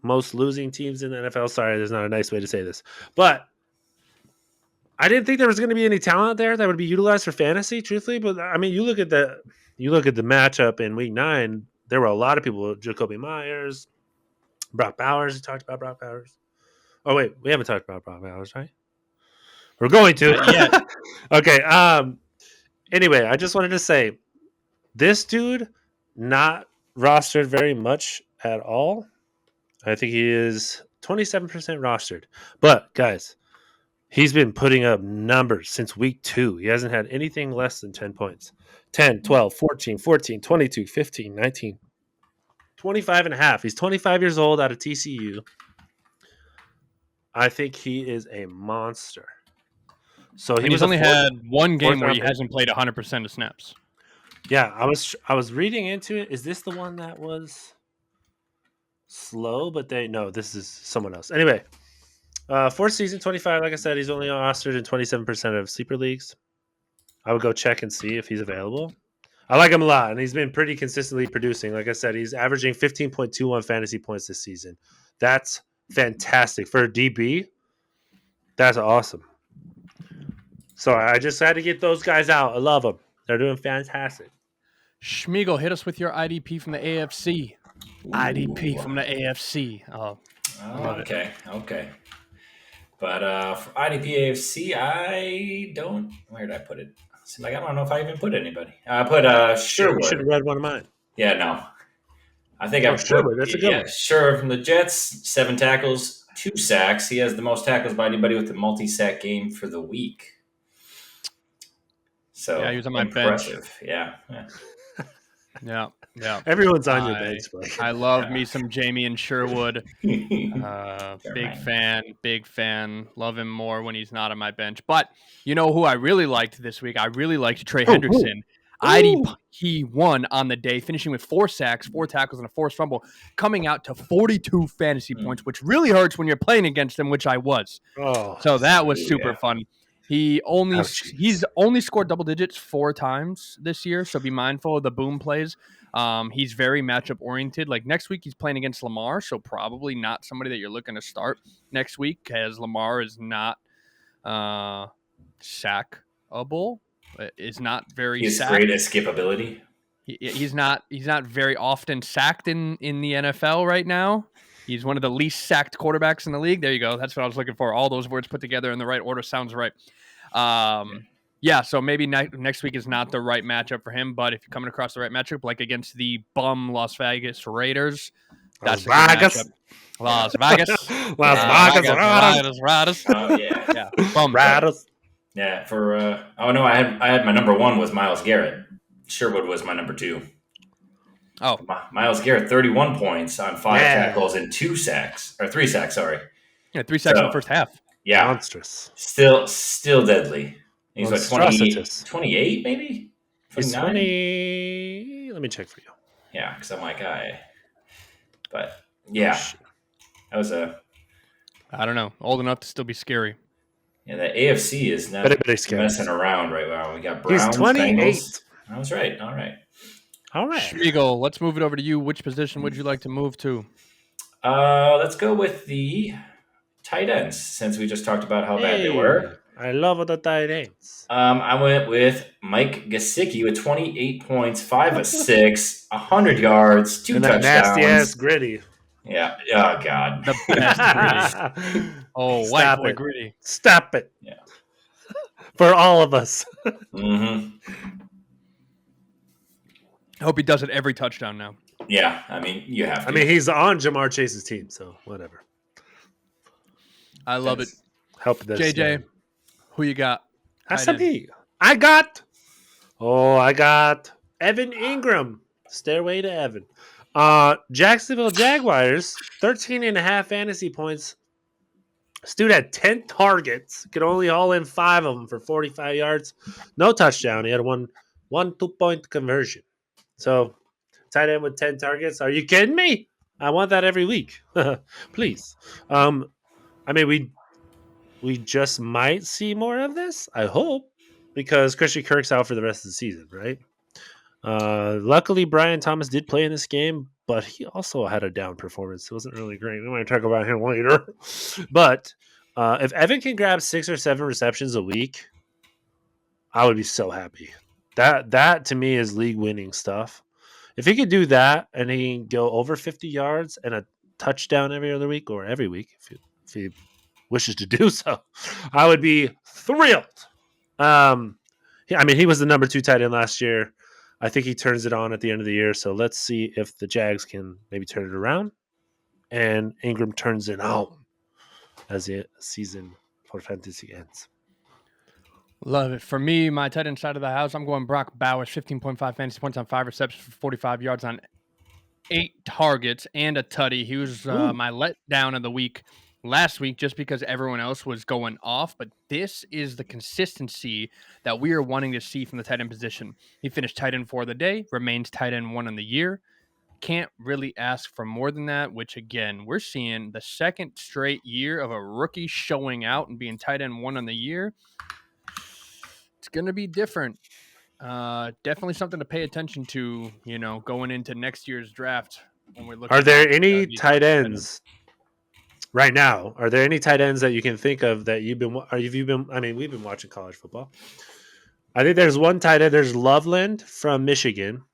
most losing teams in the NFL. Sorry, there's not a nice way to say this. But I didn't think there was going to be any talent there that would be utilized for fantasy, truthfully. But I mean, you look at the matchup in Week 9. There were a lot of people: Jacoby Myers, Brock Bowers. We talked about Brock Bowers. Oh wait, we haven't talked about Brock Bowers, right? We're going to. Not yet. Okay. Anyway, I just wanted to say this dude not rostered very much at all. I think he is 27% rostered. But guys, he's been putting up numbers since week 2. He hasn't had anything less than 10 points. 10, 12, 14, 14, 22, 15, 19, 25 and a half. He's 25 years old out of TCU. I think he is a monster. So He's only had one game where he pick. hasn't played 100% of snaps. Yeah, I was reading into it. Is this the one that was slow? But this is someone else. Anyway, fourth season, 25. Like I said, he's only rostered in 27% of sleeper leagues. I would go check and see if he's available. I like him a lot, and he's been pretty consistently producing. Like I said, he's averaging 15.21 fantasy points this season. That's fantastic. For a DB, that's awesome. So I just had to get those guys out. I love them. They're doing fantastic. Schmiegel, hit us with your IDP from the AFC. Ooh. IDP from the AFC. Oh, okay. But for IDP AFC, I don't. Where did I put it? Seems like I don't know if I even put anybody. I put Sherwood. You should have read one of mine. Yeah, no. I think I Sherwood. That's a good one. Sherwood from the Jets, 7 tackles, 2 sacks. He has the most tackles by anybody with a multi-sack game for the week. So yeah, he was on my impressive. bench. Yeah. Everyone's on your bench. I love me some Jamie and Sherwood. Big fan. Love him more when he's not on my bench. But you know who I really liked this week? I really liked Trey Hendrickson. IDP won on the day, finishing with 4 sacks, 4 tackles, and a forced fumble, coming out to 42 fantasy points, which really hurts when you're playing against him, which I was. So that was super fun. He's only scored double digits 4 times this year, so be mindful of the boom plays. He's very matchup oriented. Like next week, he's playing against Lamar, so probably not somebody that you're looking to start next week, because Lamar is not sackable. Is not very. He's great at skippability. He's not very often sacked in the NFL right now. He's one of the least sacked quarterbacks in the league. There you go. That's what I was looking for. All those words put together in the right order sounds right. So maybe next week is not the right matchup for him, but if you're coming across the right matchup, like against the bum Las Vegas Raiders, that's a good matchup. Las Vegas. Raiders. Oh, yeah. Bum Raiders. Yeah, I had my number 1 was Myles Garrett. Sherwood was my number 2. Oh, Myles Garrett, 31 points on 5 tackles and 3 sacks, sorry. Yeah, 3 sacks in the first half. Yeah. Monstrous. Still deadly. He's like 28 maybe? 29? He's 20. Let me check for you. Yeah, because I'm like, but yeah. That was I don't know. Old enough to still be scary. Yeah, the AFC is not Very scary. messing around right now. We got He's Browns, 28. Bengals. I was right. All right. All right. Schmiegel, let's move it over to you. Which position would you like to move to? Let's go with the tight ends since we just talked about how bad they Hey, were. I love the tight ends. I went with Mike Gesicki with 28 points, 5 of 6, 100 yards, 2 And that nasty ass touchdowns. gritty. Yeah. Oh, God. The best gritty. Oh, white Stop boy it. gritty. Stop it. Yeah. For all of us. Mm-hmm. I hope he does it every touchdown now. Yeah. I mean, you have to. I mean, he's on Jamar Chase's team, so whatever. I love it. Help this JJ, man. who you got? That's Tight end. me. I got Evan Ingram. Stairway to Evan. Jacksonville Jaguars, 13.5 fantasy points. Dude had 10 targets. Could only haul in 5 of them for 45 yards. No touchdown. He had one 2-point conversion. So, tight end with 10 targets. Are you kidding me? I want that every week. Please. I mean, we just might see more of this. I hope. Because Christian Kirk's out for the rest of the season, right? Luckily, Brian Thomas did play in this game, but he also had a down performance. It wasn't really great. We might talk about him later. But if Evan can grab 6 or 7 receptions a week, I would be so happy. That to me is league winning stuff. If he could do that and he can go over 50 yards and a touchdown every other week or every week, if he wishes to do so, I would be thrilled. I mean, he was the number 2 tight end last year. I think he turns it on at the end of the year. So let's see if the Jags can maybe turn it around and Ingram turns it on as the season for fantasy ends. Love it. For me, my tight end side of the house, I'm going Brock Bowers, 15.5 fantasy points on 5 receptions for 45 yards on 8 targets and a tutty. He was my letdown of the week last week just because everyone else was going off. But this is the consistency that we are wanting to see from the tight end position. He finished tight end 4 of the day, remains tight end 1 on the year. Can't really ask for more than that, which again, we're seeing the second straight year of a rookie showing out and being tight end 1 on the year. It's going to be different. Definitely something to pay attention to, going into next year's draft when we're looking. Are there any tight ends right now? Are there any tight ends that you can think of that you've been? I mean, we've been watching college football. I think there's one tight end. There's Loveland from Michigan.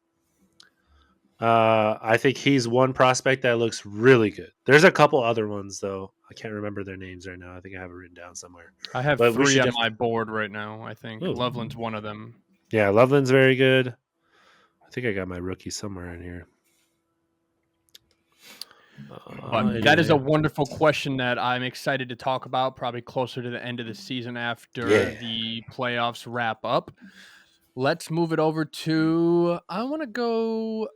I think he's one prospect that looks really good. There's a couple other ones though. I can't remember their names right now. I think I have it written down somewhere. I have But 3 on my board right now. I think Ooh. Loveland's one of them. Yeah, Loveland's very good. I think I got my rookie somewhere in here. But that is a wonderful question that I'm excited to talk about probably closer to the end of the season after the playoffs wrap up. Let's move it over to, I want to go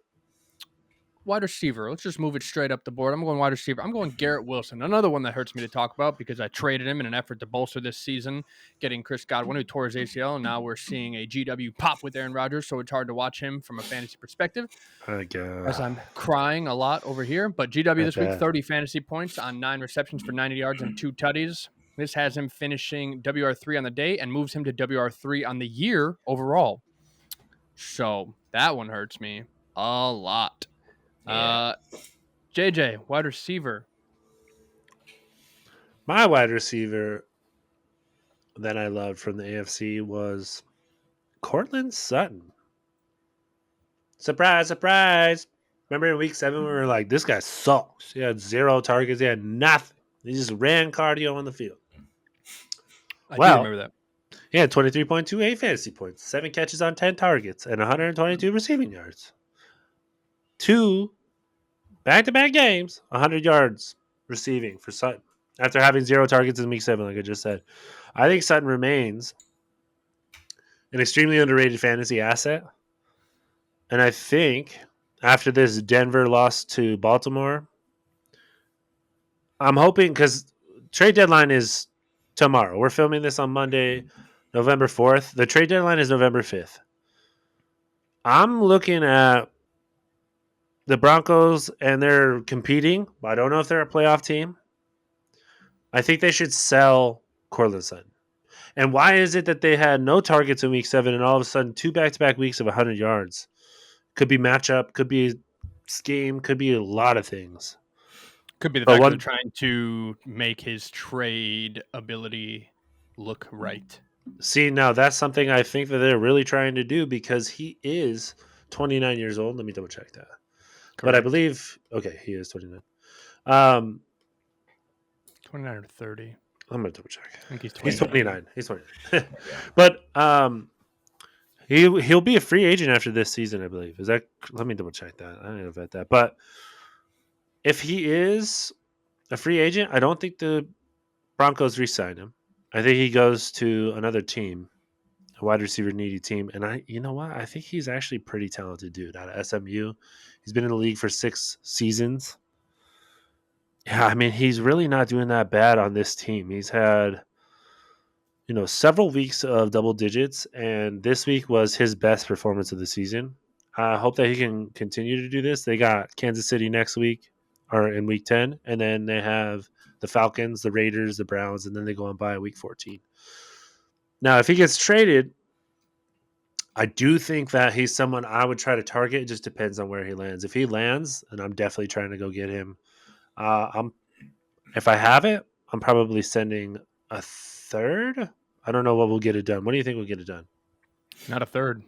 wide receiver. Let's just move it straight up the board. I'm going wide receiver. I'm going Garrett Wilson. Another one that hurts me to talk about because I traded him in an effort to bolster this season, getting Chris Godwin, who tore his ACL. And now we're seeing a GW pop with Aaron Rodgers. So it's hard to watch him from a fantasy perspective. As I'm crying a lot over here. But GW this week, 30 fantasy points on 9 receptions for 90 yards and 2 tutties. This has him finishing WR3 on the day and moves him to WR3 on the year overall. So that one hurts me a lot. Yeah. JJ, wide receiver. My wide receiver that I loved from the AFC was Cortland Sutton. Surprise, surprise. Remember in week 7 we were like, this guy sucks. He had 0 targets. He had nothing. He just ran cardio on the field. I do remember that. He had 23.28 fantasy points, 7 catches on 10 targets, and 122 receiving yards. 2 back-to-back games, 100 yards receiving for Sutton after having 0 targets in week 7, like I just said. I think Sutton remains an extremely underrated fantasy asset. And I think after this Denver loss to Baltimore, I'm hoping, because trade deadline is tomorrow. We're filming this on Monday, November 4th. The trade deadline is November 5th. I'm looking at the Broncos, and they're competing. I don't know if they're a playoff team. I think they should sell Cortland Sutton. And why is it that they had no targets in week 7 and all of a sudden 2 back-to-back weeks of 100 yards? Could be matchup, could be scheme, could be a lot of things. Could be the But fact that they're one, trying to make his trade ability look right. see, now that's something I think that they're really trying to do because he is 29 years old. Let me double check that. But I Correct. believe, okay, he is 29. Um, 29 or 30. I'm gonna double check. I think he's He's 29. 29. He's 29. But he'll be a free agent after this season, I believe. Is that? Let me double check that. I don't know about that. But if he is a free agent, I don't think the Broncos re-sign him. I think he goes to another team, a wide receiver needy team. And you know what? I think he's actually pretty talented dude out of SMU. He's been in the league for 6 seasons. Yeah, I mean, he's really not doing that bad on this team. He's had, several weeks of double digits, and this week was his best performance of the season. I hope that he can continue to do this. They got Kansas City next week, or in week 10, and then they have the Falcons, the Raiders, the Browns, and then they go on by week 14. Now, if he gets traded, I do think that he's someone I would try to target. It just depends on where he lands. If he lands, and I'm definitely trying to go get him. If I have it, I'm probably sending a third. I don't know what will get it done. What do you think will get it done? Not a third.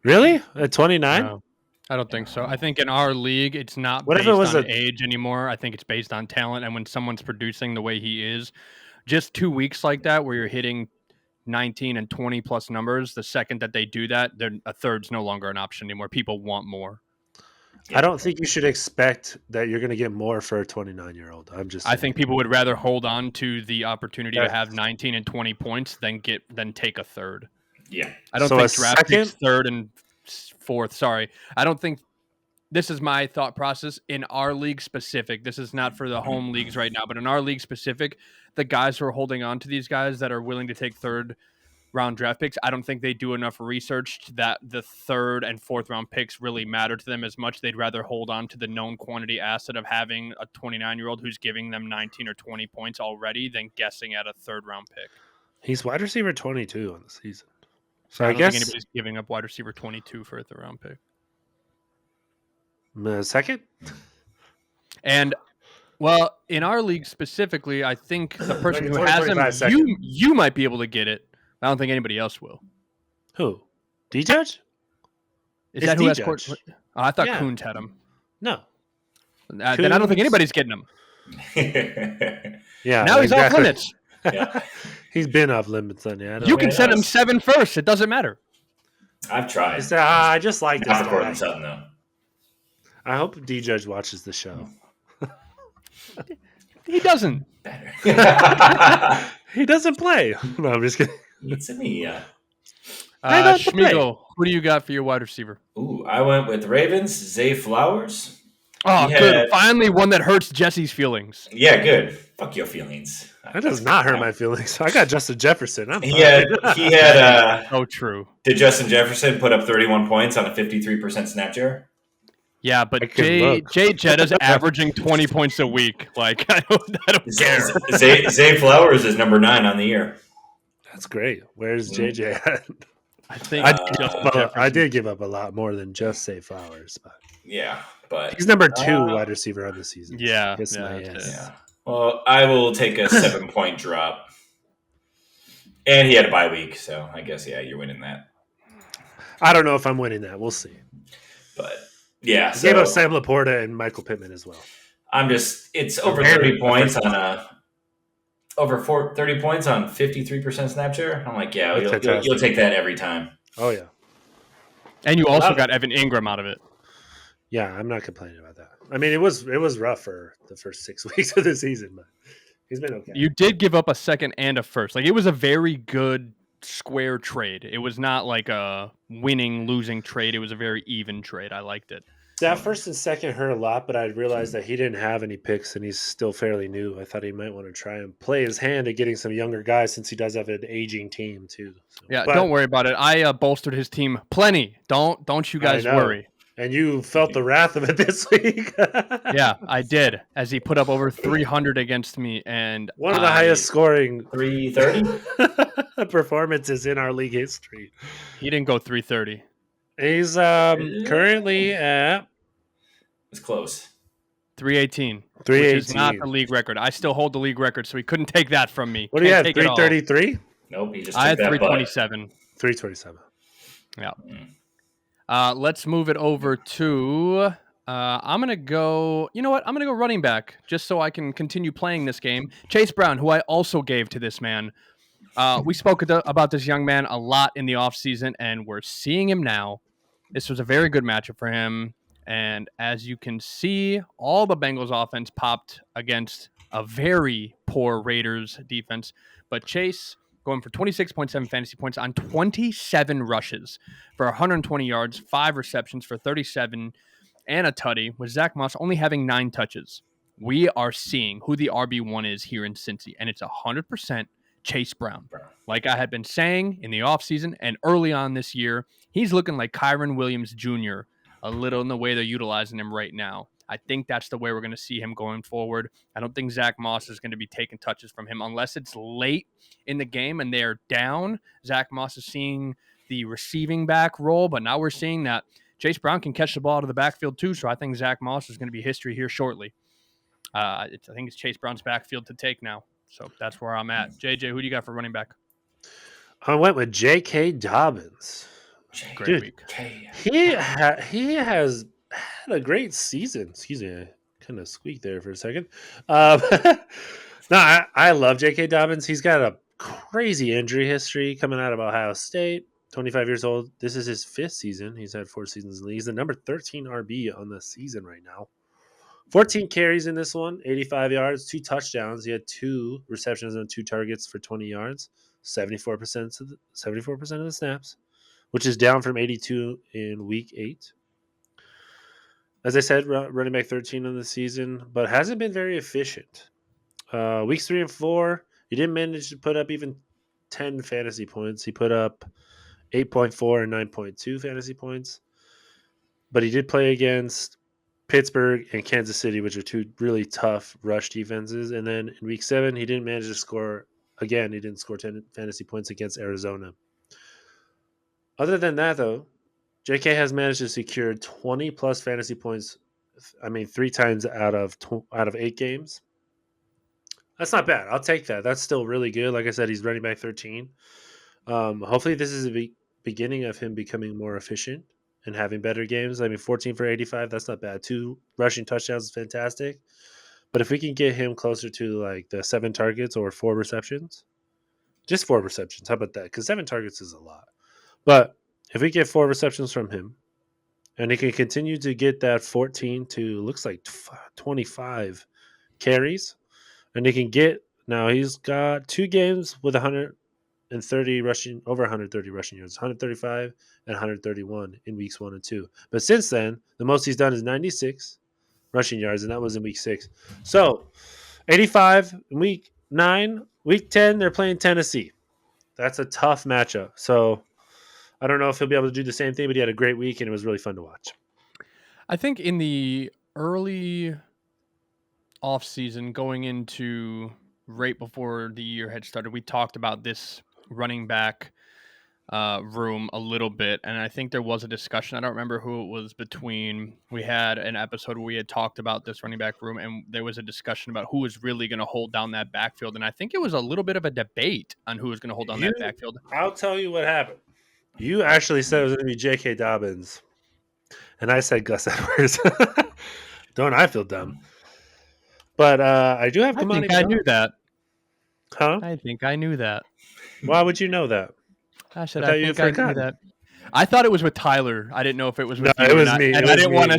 Really? At 29? No, I don't think so. I think in our league, it's not What if based it was on age anymore. I think it's based on talent. And when someone's producing the way he is, just 2 weeks like that where you're hitting 19 and 20 plus numbers, the second that they do that, then a third's no longer an option anymore. People want more. I don't think you should expect that you're going to get more for a 29-year-old. I'm just saying. I think people would rather hold on to the opportunity Yeah. to have 19 and 20 points than take a third. Yeah. I don't So think a draft picks second? third and fourth. Sorry. I don't think this is my thought process in our league specific. This is not for the home leagues right now, but in our league specific, the guys who are holding on to these guys that are willing to take third round draft picks, I don't think they do enough research that the third and fourth round picks really matter to them as much. They'd rather hold on to the known quantity asset of having a 29-year-old who's giving them 19 or 20 points already than guessing at a third round pick. He's wide receiver 22 on the season. So I I don't guess think anybody's giving up wide receiver 22 for a third round pick. Second? And well, in our league specifically, I think the person Like who 20, has 25 him, second. you might be able to get it. I don't think anybody else will. Who? D-Judge? Is It's that who has D-Judge. court? Oh, I thought Yeah. Coons had him. No. Then I don't think Coons- anybody's getting him. Yeah. Now he's off exactly. limits. Yeah. He's been off limits on you. You can Yeah, send him that's- 7 first. It doesn't matter. I've tried. I just like this Not for guy. Cortland Sutton, though. I hope D-Judge watches the show. He doesn't. Better. He doesn't play. No, I'm just kidding. It's me. I don't play. Schmiegel, who do you got for your wide receiver? Ooh, I went with Ravens, Zay Flowers. Oh, He good. had- Finally, one that hurts Jesse's feelings. Yeah, good. Fuck your feelings. That does not hurt my feelings. I got Justin Jefferson. I'm He fine. had. So true. Did Justin Jefferson put up 31 points on a 53% snap share? Yeah, I but can look. Jay Jetta's averaging 20 points a week. Like, I don't care. Zay Flowers is number 9 on the year. That's great. Where's JJ at? I think I did give up a lot more than just say Flowers. But Yeah, but he's number 2 wide receiver on the season. Yeah, Kiss my yeah, ass. yeah. Well, I will take a 7-point drop. And he had a bye week, so I guess you're winning that. I don't know if I'm winning that. We'll see. But yeah, Gave up Sam Laporta and Michael Pittman as well. it's over 30 points on 30 points on 53% snap share. I'm like, yeah, you'll take that every time. Oh yeah, And you also got Evan Ingram out of it. yeah. I'm not complaining about that. I mean, it was rough for the first 6 weeks of the season, but he's been okay. You did give up a second and a first. Like, it was a very good square trade. It was not like a winning, losing trade. It was a very even trade. I liked it. That first and second hurt a lot, but I realized that he didn't have any picks and he's still fairly new. I thought he might want to try and play his hand at getting some younger guys since he does have an aging team too. So, Yeah, but don't worry about it. I bolstered his team plenty. Don't you guys I know. worry. And you felt the wrath of it this week. Yeah, I did. As he put up over 300 against me, and One of the highest scoring 330. performances in our league history. he didn't go 330. He's currently at It's close. 318, which is not the 318. league record. I still hold the league record, so he couldn't take that from me. What do you Can't have? take it all. 333? Nope, he just I took had that butt. 327. 327. Yeah. Let's move it over to. I'm gonna go. You know what? I'm gonna go running back just so I can continue playing this game. Chase Brown, who I also gave to this man. We spoke about this young man a lot in the offseason, and we're seeing him now. This was a very good matchup for him. And as you can see, all the Bengals offense popped against a very poor Raiders defense. But Chase going for 26.7 fantasy points on 27 rushes for 120 yards, 5 receptions for 37 and a tutty, with Zach Moss only having 9 touches. We are seeing who the RB1 is here in Cincy, and it's 100% Chase Brown. Like I had been saying in the offseason and early on this year, he's looking like Kyron Williams Jr. a little in the way they're utilizing him right now. I think that's the way we're going to see him going forward. I don't think Zach Moss is going to be taking touches from him unless it's late in the game and they're down. Zach Moss is seeing the receiving back role, but now we're seeing that Chase Brown can catch the ball out of the backfield too, so I think Zach Moss is going to be history here shortly. I think it's Chase Brown's backfield to take now. So that's where I'm at. JJ, who do you got for running back? I went with J.K. Dobbins. Great week. He has had a great season. Excuse me, I kind of squeaked there for a second. No, I love J.K. Dobbins. He's got a crazy injury history coming out of Ohio State. 25 years old. This is his 5th season. He's had 4 seasons in the league. He's the number 13 RB on the season right now. 14 carries in this one, 85 yards, 2 touchdowns. He had 2 receptions and 2 targets for 20 yards. 74% of the snaps, which is down from 82 in week 8. As I said, running back 13 on the season, but hasn't been very efficient. Weeks 3 and 4, he didn't manage to put up even 10 fantasy points. He put up 8.4 and 9.2 fantasy points. But he did play against Pittsburgh and Kansas City, which are 2 really tough rush defenses. And then in week 7, he didn't manage to score. Again, he didn't score 10 fantasy points against Arizona. Other than that, though, JK has managed to secure 20-plus fantasy points, 3 times out of 8 games. That's not bad. I'll take that. That's still really good. Like I said, he's running back 13. Hopefully this is a beginning of him becoming more efficient and having better games. 14 for 85, that's not bad. 2 rushing touchdowns is fantastic. But if we can get him closer to like the 7 targets or 4 receptions, just 4 receptions, how about that? Because 7 targets is a lot. But if we get 4 receptions from him and he can continue to get that 14 to looks like 25 carries, and he can get now he's got 2 games with 130 rushing over 130 rushing yards, 135 and 131 in weeks 1 and 2. But since then, the most he's done is 96 rushing yards, and that was in week 6. So 85 in week 9, week 10 they're playing Tennessee. That's a tough matchup. So I don't know if he'll be able to do the same thing, but he had a great week and it was really fun to watch. I think in the early offseason, going into right before the year had started, we talked about this running back room a little bit, and I think there was a discussion. I don't remember who it was between. We had an episode where we had talked about this running back room, and there was a discussion about who was really going to hold down that backfield, and I think it was a little bit of a debate on who was going to hold down that backfield. I'll tell you what happened. You actually said it was going to be J.K. Dobbins, and I said Gus Edwards. Don't I feel dumb? But I do have Kamani. I knew that. Huh? I think I knew that. Why would you know that? I think I knew that. I thought it was with Tyler. I didn't know if it was with you. It was me. And I didn't want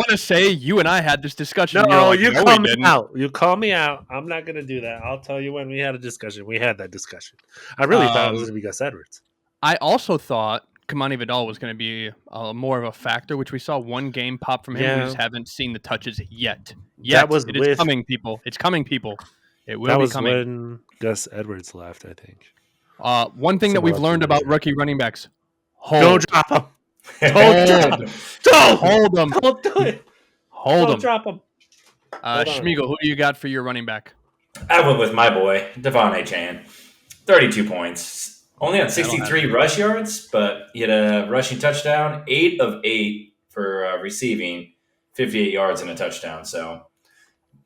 to say you and I had this discussion. No, you call me out. You call me out. I'm not going to do that. I'll tell you when we had a discussion. We had that discussion. I really thought it was going to be Gus Edwards. I also thought Kamani Vidal was going to be more of a factor, which we saw one game pop from him. Yeah. We just haven't seen the touches yet. It's coming, people. It's coming, people. It will be coming. That was when Gus Edwards left, I think. One thing that we've learned about rookie running backs: don't drop them. Don't drop him. Hold him. Don't do it. Hold Don't him. drop him. Hold on. Schmiegel, who do you got for your running back? I went with my boy, Devon A. Chan. 32 points. Only had That'll 63 rush yards, but he had a rushing touchdown, 8 of 8 for receiving, 58 yards and a touchdown. So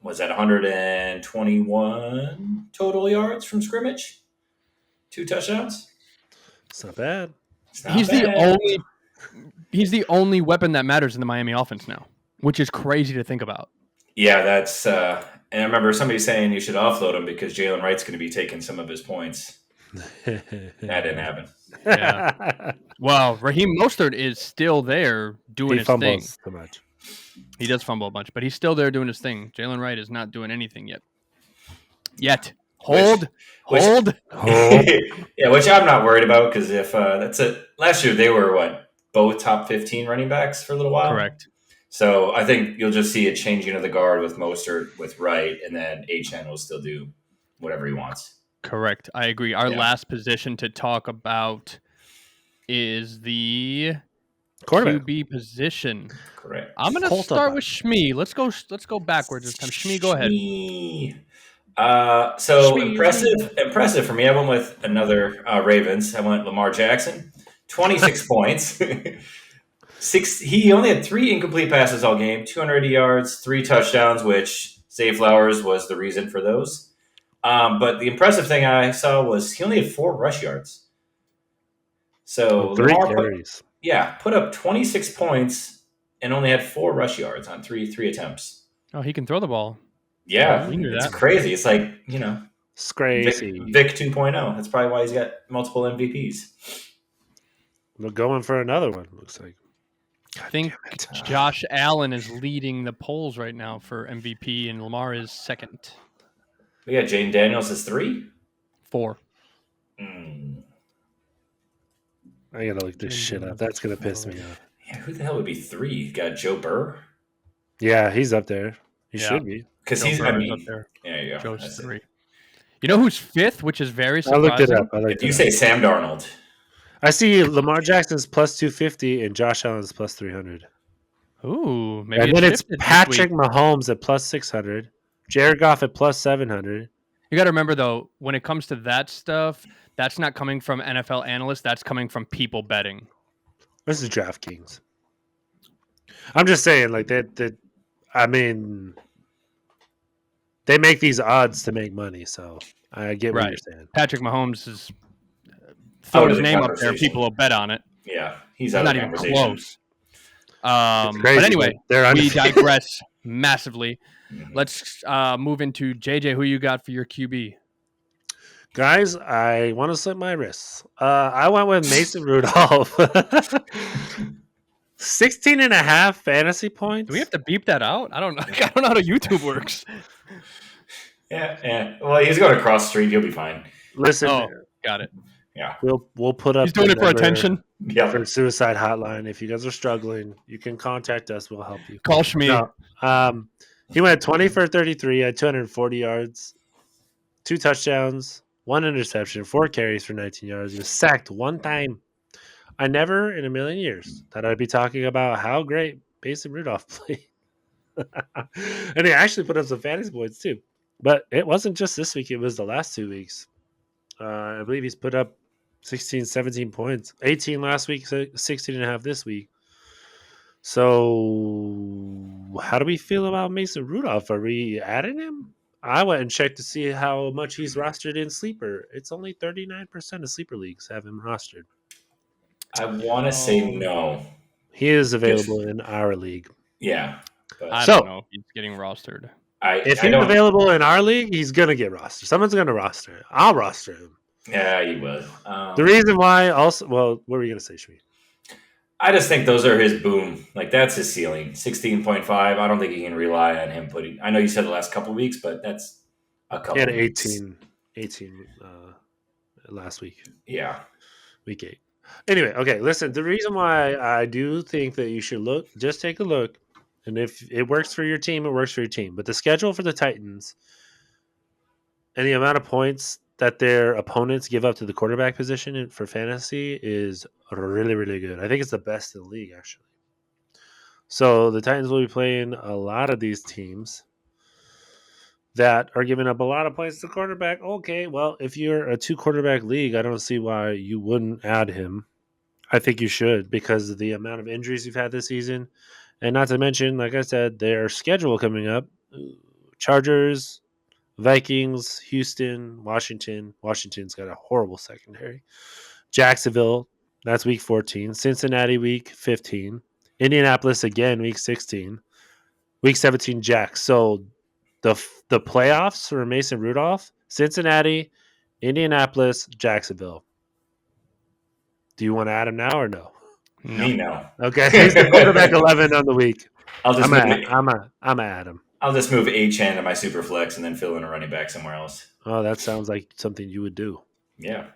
was that 121 total yards from scrimmage? 2 touchdowns? It's not bad. It's not He's bad. the only weapon that matters in the Miami offense now, which is crazy to think about. Yeah, that's and I remember somebody saying you should offload him because Jalen Wright's going to be taking some of his points. That didn't happen. Yeah. Well, Raheem Mostert is still there doing He his thing. fumbles so much. He does fumble a bunch, but he's still there doing his thing. Jalen Wright is not doing anything yet. Hold. Yeah, which I'm not worried about because if that's it. Last year they were both top 15 running backs for a little while. Correct. So I think you'll just see a changing of the guard with Mostert, with Wright, and then Achane will still do whatever he wants. Correct. I agree. Our last position to talk about is the Quarterback. QB position. Correct. I'm gonna start with Shmee. Let's go backwards this time. Shmee, go ahead. Impressive for me. I went with another Ravens. I went Lamar Jackson, 26 points. He only had 3 incomplete passes all game, 280 yards, 3 touchdowns, which Zay Flowers was the reason for those. But the impressive thing I saw was he only had 4 rush yards. So 3 Lamar carries. put up 26 points and only had 4 rush yards on three attempts. Oh, he can throw the ball. Yeah, we knew it's that. crazy. It's like, It's crazy. Vic 2.0. That's probably why he's got multiple MVPs. We're going for another one, looks like. I think Josh Allen is leading the polls right now for MVP, and Lamar is second. We got Jane Daniels as 3? 4. I gotta look this shit up. That's gonna piss me off. Yeah, who the hell would be 3? You got Joe Burr? Yeah, he's up there. He should be. Because he's up there. Yeah, you go. Joe's 3. You know who's 5th, which is very surprising? I looked it up. If you say Sam Darnold. I see Lamar Jackson's plus 250 and Josh Allen's plus 300. Ooh, maybe. And then it's Patrick Mahomes at plus 600, Jared Goff at plus 700. You got to remember, though, when it comes to that stuff, that's not coming from NFL analysts. That's coming from people betting. This is DraftKings. I'm just saying, like, I mean, they make these odds to make money, so I get what you're saying. Patrick Mahomes is throwing his name up there. People will bet on it. Yeah, he's out not of even conversation. Close. Crazy, but anyway, we digress massively. Mm-hmm. Let's move into JJ. Who you got for your QB? Guys, I want to slit my wrists. I went with Mason Rudolph. 16 and a half fantasy points. Do we have to beep that out? I don't know. I don't know how YouTube works. Yeah. Well, he's going across the street. He'll be fine. Listen. Oh, got it. Yeah. We'll put up. He's doing it for attention. Yeah. For suicide hotline. If you guys are struggling, you can contact us. We'll help you. Call Shmee. No, he went 20 for 33 at 240 yards, 2 touchdowns, 1 interception, 4 carries for 19 yards. He was sacked 1 time. I never in a million years thought I'd be talking about how great Mason Rudolph played. And he actually put up some fantasy points too. But it wasn't just this week. It was the last 2 weeks. I believe he's put up 16, 17 points. 18 last week, 16 and a half this week. So how do we feel about Mason Rudolph? Are we adding him? I went and checked to see how much he's rostered in Sleeper. It's only 39% of Sleeper leagues have him rostered. I want to say no. He is available in our league. Yeah. I don't know if he's getting rostered. If he's available in our league, he's going to get rostered. Someone's going to roster him. I'll roster him. Yeah, he will. The reason why also, well, what were you going to say, Shmi? I just think those are his boom. Like, that's his ceiling. 16.5. I don't think you can rely on him putting. I know you said the last couple of weeks, but that's a couple. He had weeks. 18 last week. Yeah. Week 8. Anyway, okay, listen. The reason why I do think that you should just take a look. And if it works for your team, it works for your team. But the schedule for the Titans and the amount of points that their opponents give up to the quarterback position for fantasy is really, really good. I think it's the best in the league, actually. So the Titans will be playing a lot of these teams that are giving up a lot of points to quarterback. Okay, well, if you're a 2 quarterback league, I don't see why you wouldn't add him. I think you should because of the amount of injuries you've had this season. And not to mention, like I said, their schedule coming up Chargers, Vikings, Houston, Washington. Washington's got a horrible secondary. Jacksonville, that's week 14. Cincinnati, week 15. Indianapolis again, week 16. Week 17, Jacks. So the playoffs for Mason Rudolph, Cincinnati, Indianapolis, Jacksonville. Do you want to add him now or no? No. Me no. Okay, he's the quarterback 11 on the week. I'll just I'm a Adam. I'll just move Achane to my super flex and then fill in a running back somewhere else. Oh, that sounds like something you would do. Yeah.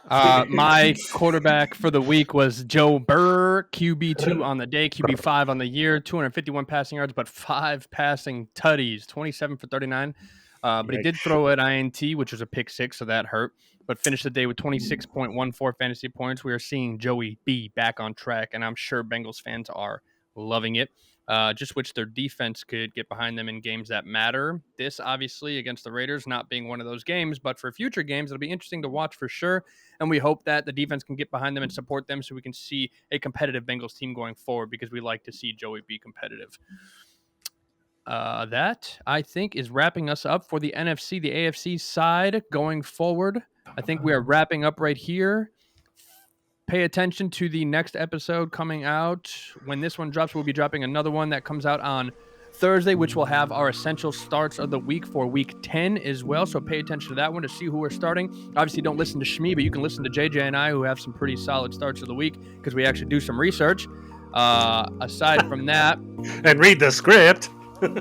My quarterback for the week was Joe Burr, QB2 on the day, QB5 on the year, 251 passing yards, but 5 passing tutties, 27 for 39. But he did throw at INT, which was a pick 6, so that hurt. But finished the day with 26.14 fantasy points. We are seeing Joey B back on track, and I'm sure Bengals fans are loving it. Just which their defense could get behind them in games that matter. This, obviously, against the Raiders, not being one of those games, but for future games, it'll be interesting to watch for sure. And we hope that the defense can get behind them and support them so we can see a competitive Bengals team going forward because we like to see Joey be competitive. That, I think, is wrapping us up for the NFC, the AFC side going forward. I think we are wrapping up right here. Pay attention to the next episode coming out. When this one drops, we'll be dropping another one that comes out on Thursday, which will have our essential starts of the week for week 10 as well. So pay attention to that one to see who we're starting. Obviously, don't listen to Shmi, but you can listen to JJ and I, who have some pretty solid starts of the week because we actually do some research. Aside from that, and read the script.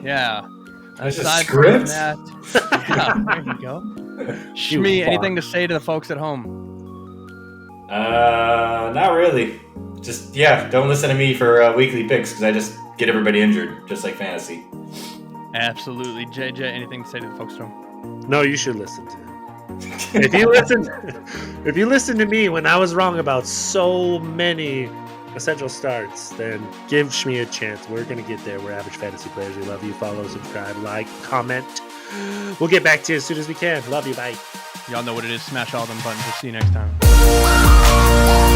Yeah. There's Aside a script? from that, yeah, there you go. Shmi, anything to say to the folks at home? Not really. Just don't listen to me for weekly picks because I just get everybody injured, just like fantasy. Absolutely, JJ. Anything to say to the folks at home? No, you should listen to him. If you listen to me when I was wrong about so many essential starts, then give Shmi a chance. We're gonna get there. We're average fantasy players. We love you. Follow, subscribe, like, comment. We'll get back to you as soon as we can. Love you. Bye. Y'all know what it is. Smash all them buttons. We'll see you next time.